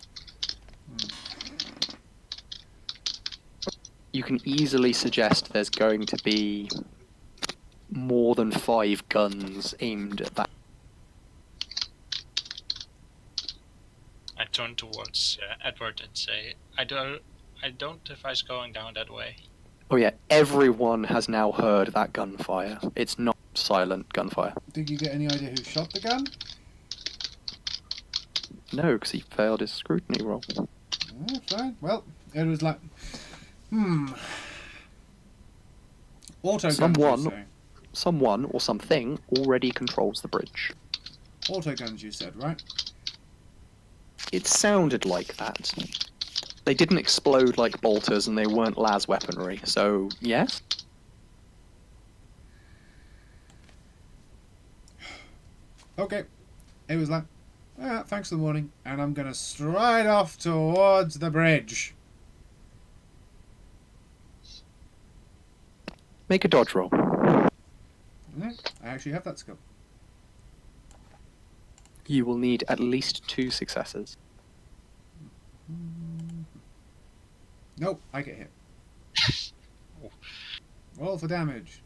You can easily suggest there's going to be more than 5 guns aimed at that. I turn towards Edward and say, I don't advise going down that way. Oh yeah, everyone has now heard that gunfire. It's not silent gunfire. Did you get any idea who shot the gun? No, because he failed his scrutiny roll. Oh, fine. Well, it was like, Autoguns, Someone or something already controls the bridge. Autoguns, you said, right? It sounded like that. They didn't explode like bolters and they weren't las weaponry, so yes? Okay. It was like, thanks for the warning, and I'm going to stride off towards the bridge. Make a dodge roll. Yeah, I actually have that skill. You will need at least 2 successes. Nope, I get hit. Roll for damage.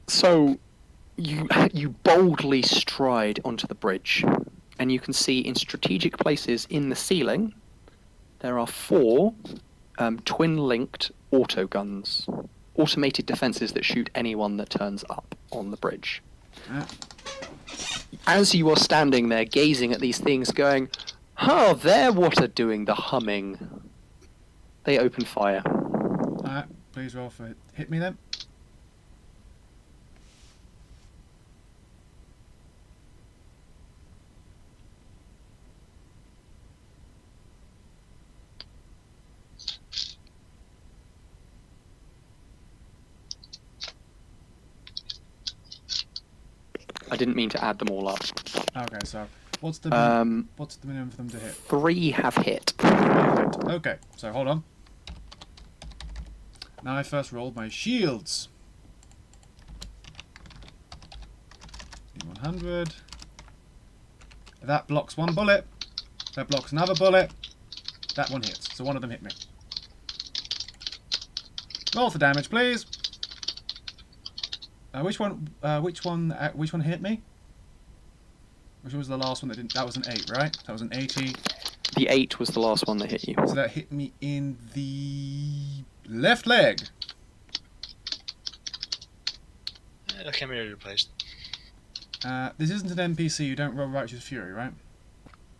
So, you boldly stride onto the bridge, and you can see in strategic places in the ceiling, there are 4 twin-linked autoguns, automated defences that shoot anyone that turns up on the bridge. Ah. As you are standing there gazing at these things going, oh, they're what are doing the humming, they open fire. Alright, please roll for hit me then. I didn't mean to add them all up. Okay, so what's the minimum for them to hit? 3 have hit. Okay, so hold on. Now I first rolled my shields. 100. That blocks 1 bullet. That blocks another bullet. That one hits. So one of them hit me. Roll for damage, please. Which one hit me? Which was the last one that didn't? That was an 8, right? That was an 80. The 8 was the last one that hit you. So that hit me in the left leg. That can be replaced. This isn't an NPC. You don't roll Righteous Fury, right?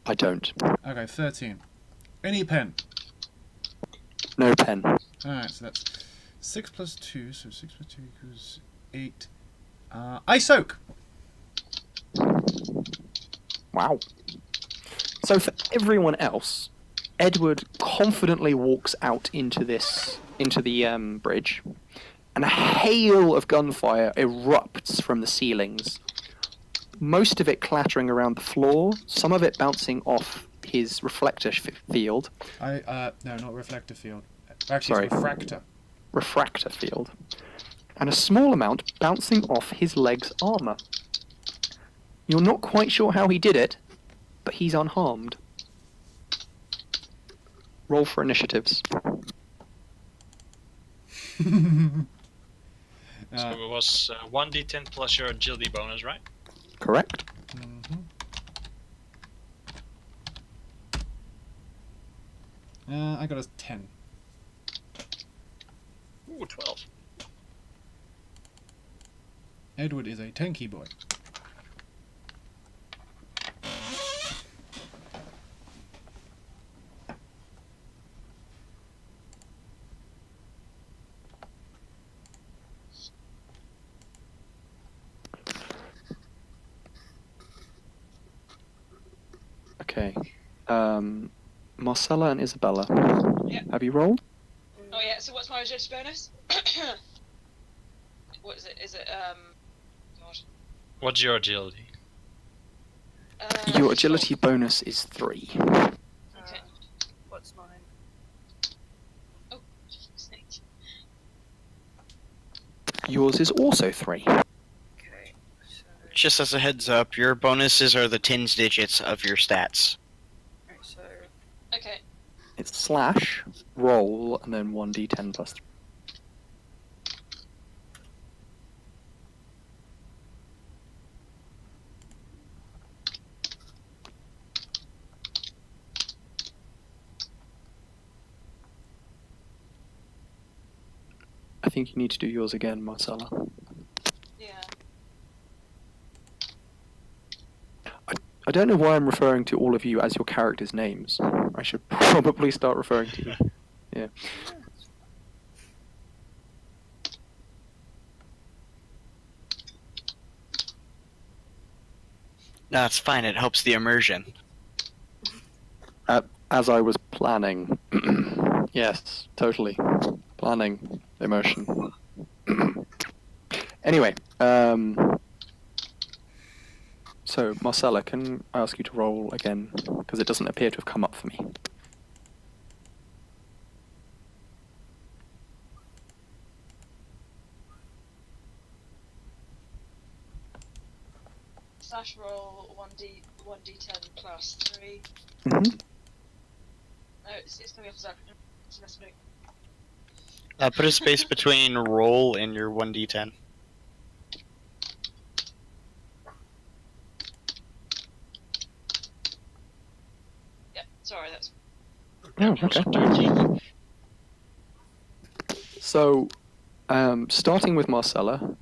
I don't. Okay, 13. Any pen? No pen. Alright, so that's 6 plus 2. So 6 plus 2 equals 8. I soak. Wow. So for everyone else, Edward confidently walks out into the bridge, and a hail of gunfire erupts from the ceilings. most of it clattering around the floor, some of it bouncing off his reflector field. No, not reflector field. Actually, Sorry. it's refractor. Refractor field. And a small amount bouncing off his leg's armour. You're not quite sure how he did it, but he's unharmed. Roll for initiatives. So it was 1d10 plus your agility bonus, right? Correct? I got a 10. Ooh, 12. Edward is a tanky boy. Okay. Marcella and Isabella. Yeah. Have you rolled? Oh yeah. So what's my agility bonus? What is it? Is it God. What's your agility? Your agility bonus is 3. Okay. What's mine? Oh, for fuck's sake. Yours is also 3. Okay. So, Just as a heads up, your bonuses are the tens digits of your stats. right, so Okay. It's slash, roll, and then 1d10 plus 3. I think you need to do yours again, Marcella. Yeah. I don't know why I'm referring to all of you as your characters' names. I should probably start referring to you. Yeah. No, it's fine. It helps the immersion. As I was planning. Yes, totally. Planning, emotion. Anyway, so Marcella, can I ask you to roll again? Because it doesn't appear to have come up for me. Slash roll 1d10 plus 3. Mm-hmm. No, it's gonna be opposite. So that's me. Put a space between roll and your 1d10. Yeah. Sorry, that's. Oh, okay. So, starting with Marcella,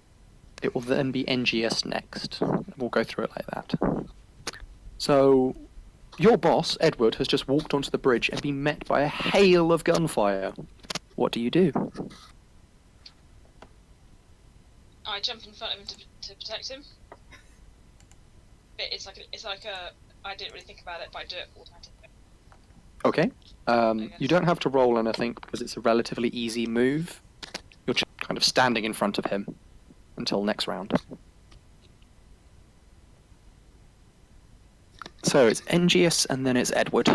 it will then be NGS next. We'll go through it like that. So, your boss, Edward, has just walked onto the bridge and been met by a hail of gunfire. What do you do? I jump in front of him to protect him. But it's like a. I didn't really think about it, but I do it automatically. Okay. You don't have to roll anything because it's a relatively easy move. You're just kind of standing in front of him until next round. So it's NGS and then it's Edward.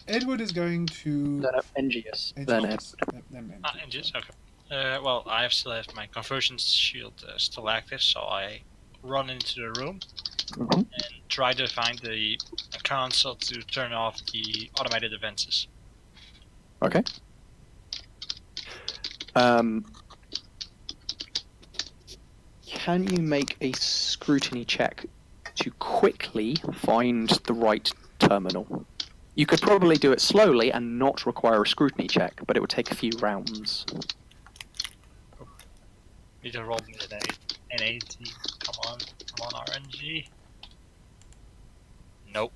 Edward is going to. No, NGS. Then Edward. Then Just okay. Well, I still have my conversion shield still active, so I run into the room Mhm. and try to find the console to turn off the automated defenses. Okay. Can you make a scrutiny check to quickly find the right terminal? You could probably do it slowly and not require a scrutiny check, but it would take a few rounds. Need to roll me an 18. Come on, RNG. Nope.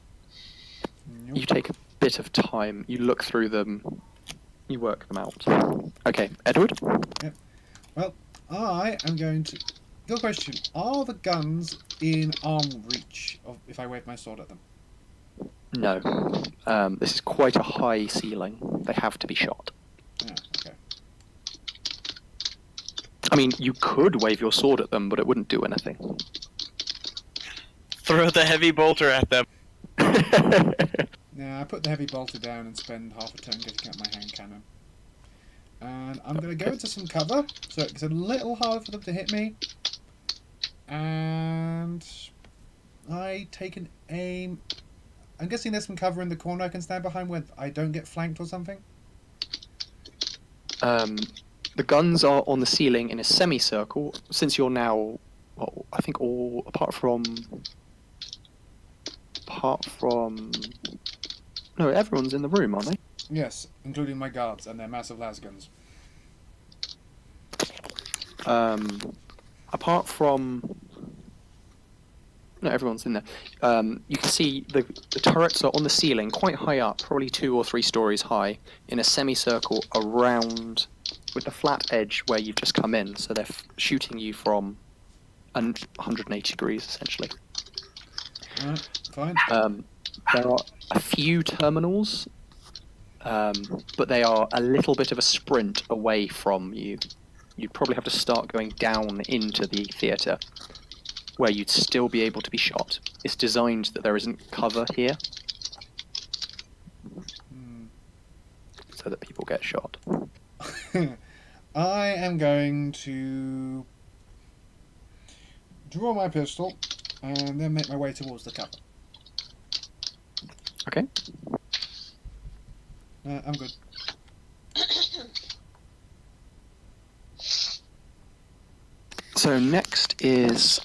You take a bit of time, you look through them, you work them out. Okay, Edward? Well, I am going to. Good question. Are the guns in arm reach if I wave my sword at them? No. This is quite a high ceiling. They have to be shot. Yeah, okay. I mean, you could wave your sword at them, but it wouldn't do anything. Throw the heavy bolter at them. Yeah, I put the heavy bolter down and spend half a turn getting out my hand cannon. And I'm going to go into some cover, so it's a little hard for them to hit me. And I take an aim. I'm guessing there's some cover in the corner I can stand behind where I don't get flanked or something. The guns are on the ceiling in a semicircle. Since you're now, well, I think all apart from no, everyone's in the room, aren't they? Yes, including my guards and their massive lasguns. Apart from no, everyone's in there. You can see the turrets are on the ceiling, quite high up, probably 2 or 3 stories high, in a semicircle around with the flat edge where you've just come in. So they're shooting you from 180 degrees, essentially. Fine. There are a few terminals, but they are a little bit of a sprint away from you. You'd probably have to start going down into the theatre, where you'd still be able to be shot. It's designed that there isn't cover here, so that people get shot. I am going to draw my pistol and then make my way towards the cover. Okay. I'm good. So next is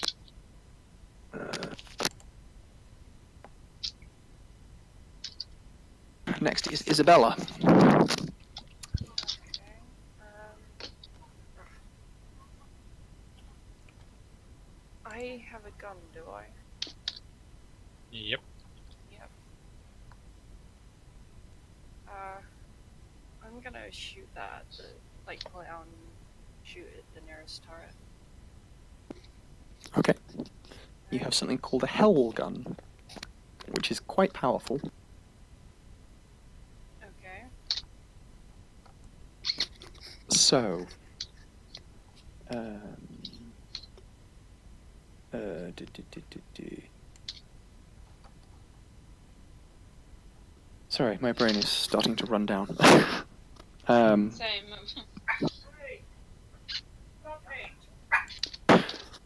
Isabella. I have a gun, do I? Yep. Yep. I'm gonna shoot that, pull it out and shoot at the nearest turret. Okay. You have something called a hell gun, which is quite powerful. Okay. So, Sorry, my brain is starting to run down. Same.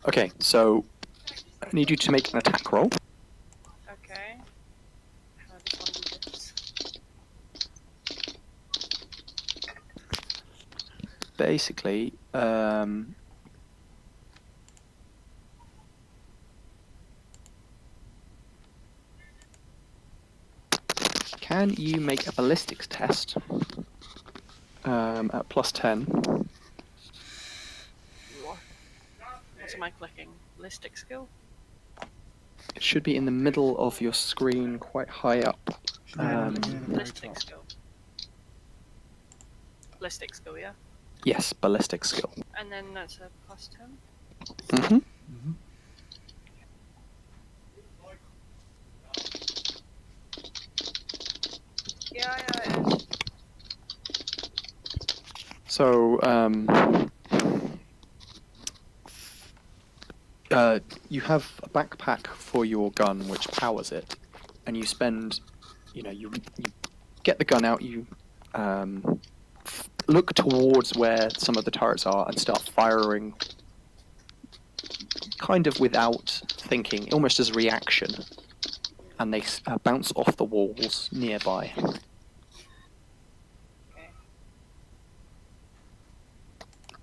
Okay, so I need you to make an attack roll. Okay. How does one do this? Basically, can you make a ballistics test at +10? What am I clicking? Ballistic skill? It should be in the middle of your screen, quite high up. Should be near the very Ballistic top. skill. Ballistic skill, yeah? Yes, ballistic skill. And then that's a +10? Mm-hmm. Mm-hmm. Yeah, it is. So, you have a backpack for your gun which powers it, and you spend, you get the gun out, you look towards where some of the turrets are and start firing, kind of without thinking, almost as a reaction, and they bounce off the walls nearby. Okay.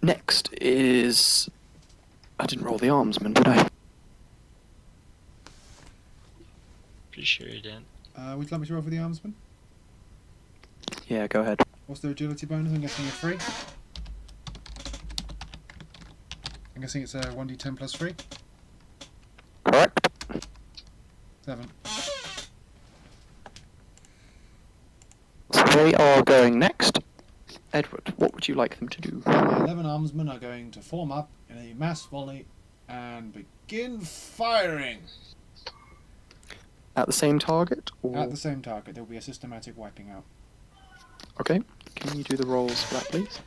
Next is... I didn't roll the armsman, did I? Pretty sure you didn't. Would you like me to roll for the armsman? Yeah, go ahead. What's their agility bonus? I'm guessing a 3. I'm guessing it's a 1d10 plus 3. Correct. 7. So they are going next. Edward, what would you like them to do? The 11 armsmen are going to form up in a mass volley and begin firing At the same target? Or... at the same target. There will be a systematic wiping out. Okay. Can you do the rolls for that, please?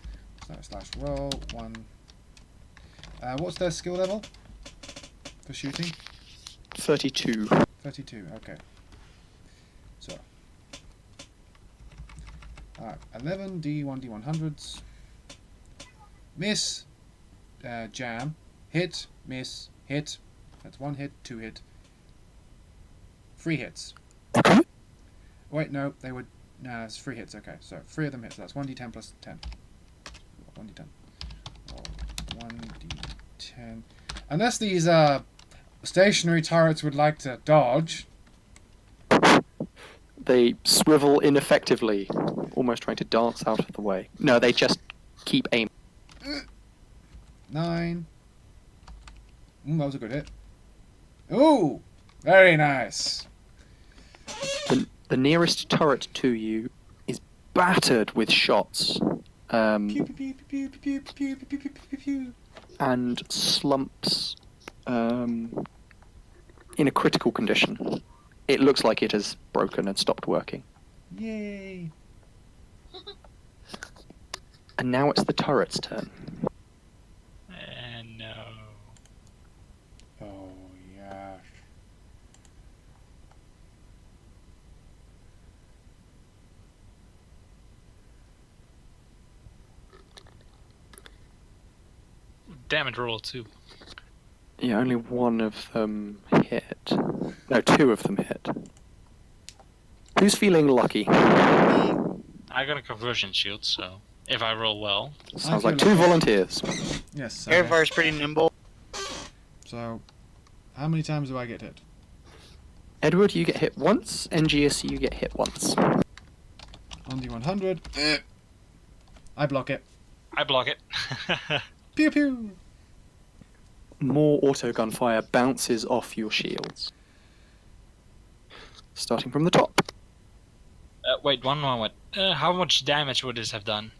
So slash roll 1, What's their skill level for shooting? 32. 32. Okay. So. 11 D1 D100s. Miss. Jam. Hit. Miss. Hit. That's 1 hit. 2 hit. 3 hits. Wait, no, they would. No, it's 3 hits. Okay, so 3 of them hits. So that's 1d10 plus 10. 1d10. Roll 1d10. Unless these stationary turrets would like to dodge. They swivel ineffectively, almost trying to dance out of the way. No, they just keep aiming. 9. That was a good hit. Ooh, very nice. The nearest turret to you is battered with shots. Pew, pew, pew, pew, pew, pew, pew, pew, pew, pew, pew. And slumps in a critical condition. It looks like it has broken and stopped working. Yay. And now it's the turret's turn. No. Oh, yeah. Damage roll 2. Yeah, only one of them hit. No, 2 of them hit. Who's feeling lucky? I got a conversion shield, so if I roll well. Sounds I like feel 2 lucky. volunteers. Yes. Okay. Airvar's pretty nimble. So, how many times do I get hit? Edward, you get hit once. NGS, you get hit once. On D100. I block it. I block it. Pew pew. More auto gunfire bounces off your shields. Starting from the top. Wait, one moment. How much damage would this have done?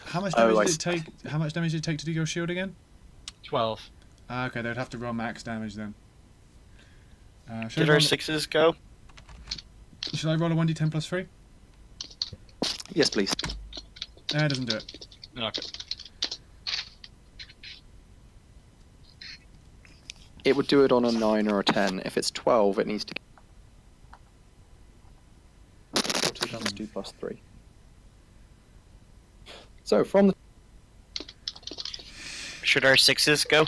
How much Oh, damage I did it take? How much damage did it take to do your shield again? 12. Okay, they'd have to roll max damage then. Should, Did I our roll, 6s go? should I roll a 1d10 plus 3? Yes, please. It doesn't do it. Okay. It would do it on a 9 or a 10. If it's 12, it needs to get 2 plus 3. So, from the... Should our 6s go?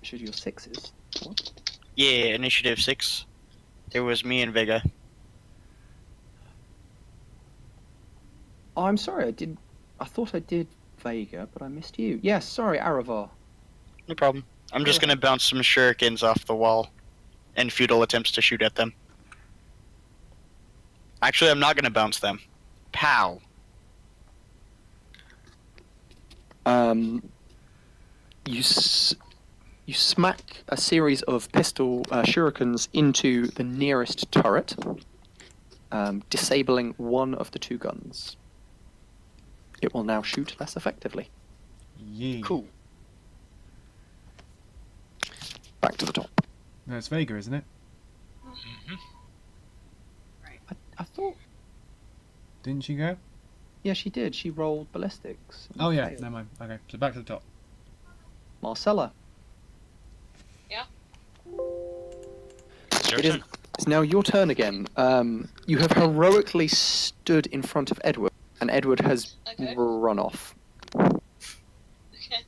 Should your 6s? What? Yeah, initiative 6. There was me and Vega. Oh, I'm sorry, I thought I did Vega, but I missed you. Yes, sorry, Aravar. No problem. I'm just gonna bounce some shurikens off the wall in futile attempts to shoot at them. Actually, I'm not gonna bounce them. Pow! You smack a series of pistol shurikens into the nearest turret, disabling one of the 2 guns. It will now shoot less effectively. Yeah. Cool. Back to the top. No, it's Vega, isn't it? Hmm. I thought... Didn't she go? Yeah, she did. She rolled ballistics. and Oh yeah, failed. never mind. Okay, so back to the top. Marcella. It's your It is- turn. It's now your turn again. You have heroically stood in front of Edward, and Edward has Okay. run off. Okay.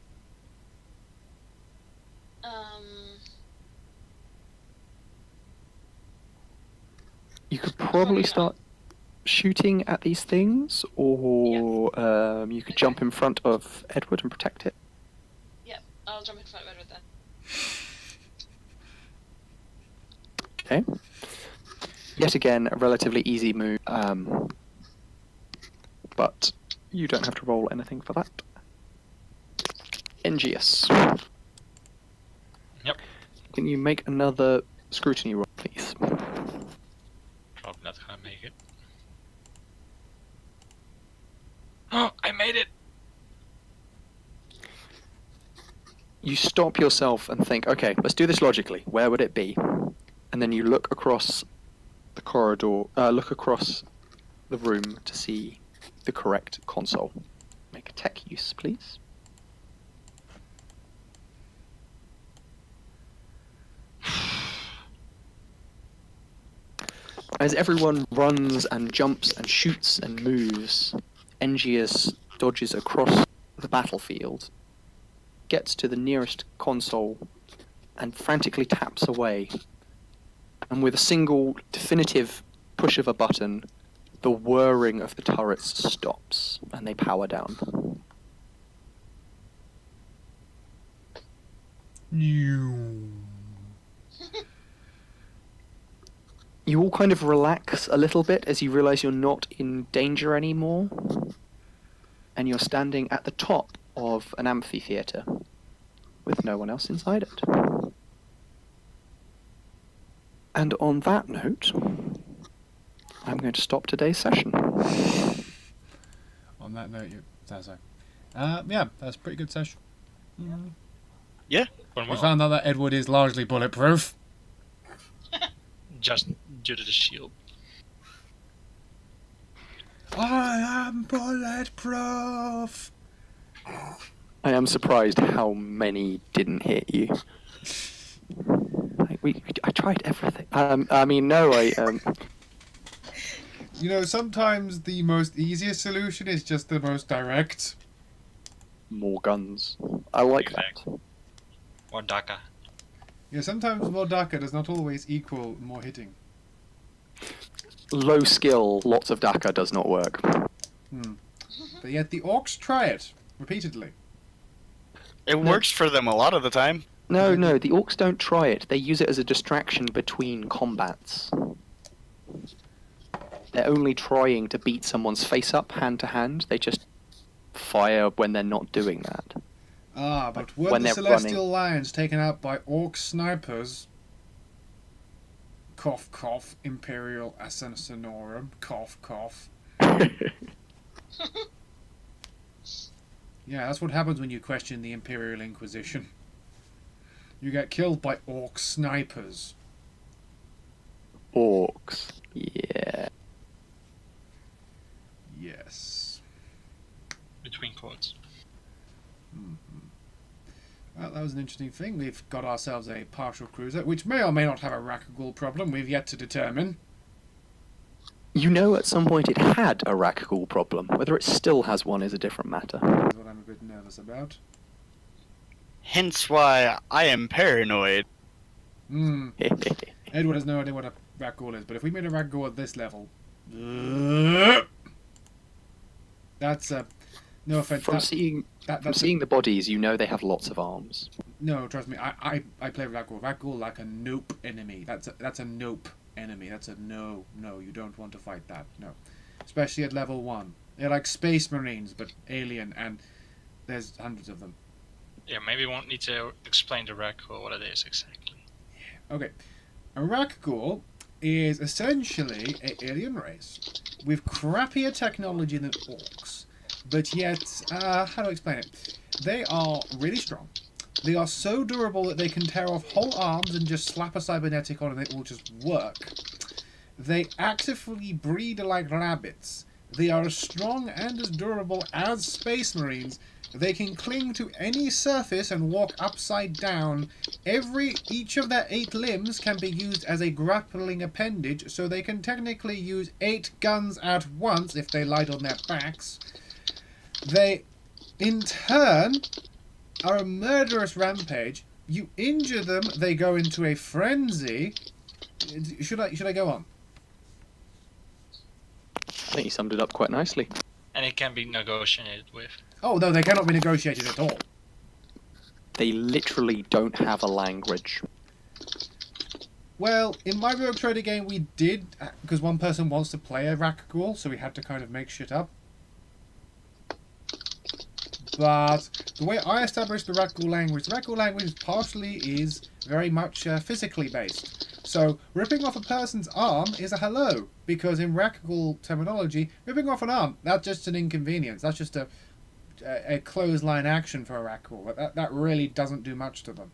You could probably start shooting at these things, or you could jump in front of Edward and protect it. I'll jump in front of Edward then. Okay. Yet again, a relatively easy move, but you don't have to roll anything for that. NGS. Yep. Can you make another scrutiny roll, please? Probably not gonna make it. Oh, I made it! You stop yourself and think, okay, let's do this logically. Where would it be? And then you look across the corridor, look across the room to see the correct console. Make a tech use, please. As everyone runs and jumps and shoots and moves, Engius dodges across the battlefield, gets to the nearest console, and frantically taps away. And with a single definitive push of a button, the whirring of the turrets stops, and they power down. You all kind of relax a little bit as you realise you're not in danger anymore, and you're standing at the top of an amphitheatre with no one else inside it. And on that note, I'm going to stop today's session. On that note, yeah, that's a pretty good session. One We more. found out that Edward is largely bulletproof. Just due to the shield. I am bulletproof. I am surprised how many didn't hit you. I tried everything. You know, sometimes the most easiest solution is just the most direct. More guns. I like Exactly. Or DACA. Yeah, sometimes more DACA does not always equal more hitting. that. Low skill, lots of DACA does not work. But yet the orcs try it repeatedly. It works for them a lot of the time. No, the orcs don't try it. They use it as a distraction between combats. They're only trying to beat someone's face up hand to hand. They just fire when they're not doing that. Ah, but were when the they're Celestial Lions taken out by orc snipers? Cough, cough, Imperial Assassinorum, cough, cough. Yeah, that's what happens when you question the Imperial Inquisition. You get killed by orc snipers. Orcs. Yeah. Yes. Between quotes. Well, that was an interesting thing. We've got ourselves a partial cruiser, which may or may not have a Rakagul problem. We've yet to determine. You know at some point it had a Rakagul problem. Whether it still has one is a different matter. That's what I'm a bit nervous about. Hence why I am paranoid. Edward has no idea what a Rakagul is, but if we made a Rakagul at this level... That's no offense. From seeing the bodies, you know they have lots of arms. No, trust me. I play Rakagul. Rakagul like a nope enemy. That's a nope enemy. That's a no. You don't want to fight that. No, especially at level 1. They're like Space Marines, but alien, and there's hundreds of them. Yeah, maybe we won't need to explain the wreck or what it is exactly. Okay, a Rakagul is essentially an alien race with crappier technology than orcs, but yet, how do I explain it? They are really strong. They are so durable that they can tear off whole arms and just slap a cybernetic on and it will just work. They actively breed like rabbits. They are as strong and as durable as Space Marines. They can cling to any surface and walk upside down. Each of their 8 limbs can be used as a grappling appendage, so they can technically use 8 guns at once if they light on their backs. They, in turn, are a murderous rampage. You injure them, they go into a frenzy. Should I go on? I think you summed it up quite nicely. And it can be negotiated with. Oh, no, they cannot be negotiated at all. They literally don't have a language. Well, in my Rogue Trader game we did, because one person wants to play a Rakagul, so we had to kind of make shit up. But the way I established the Rakagul language partially is very much physically based. So ripping off a person's arm is a hello, because in Rakagul terminology, ripping off an arm, that's just an inconvenience. That's just a clothesline action for a Rakagul. That really doesn't do much to them.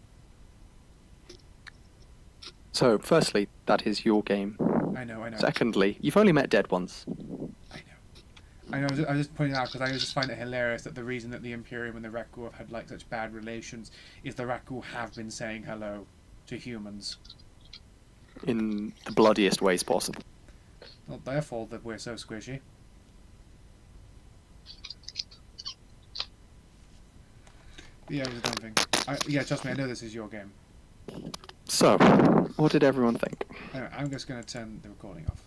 So, firstly, that is your game. I know. Secondly, you've only met dead once. I know. I know. I was just pointing out because I just find it hilarious that the reason that the Imperium and the Rakghoul have had like such bad relations is the Rakghoul have been saying hello to humans. In the bloodiest ways possible. Not their fault that we're so squishy. But yeah, it was a dumb thing. Yeah, trust me, I know this is your game. So, what did everyone think? Anyway, I'm just going to turn the recording off.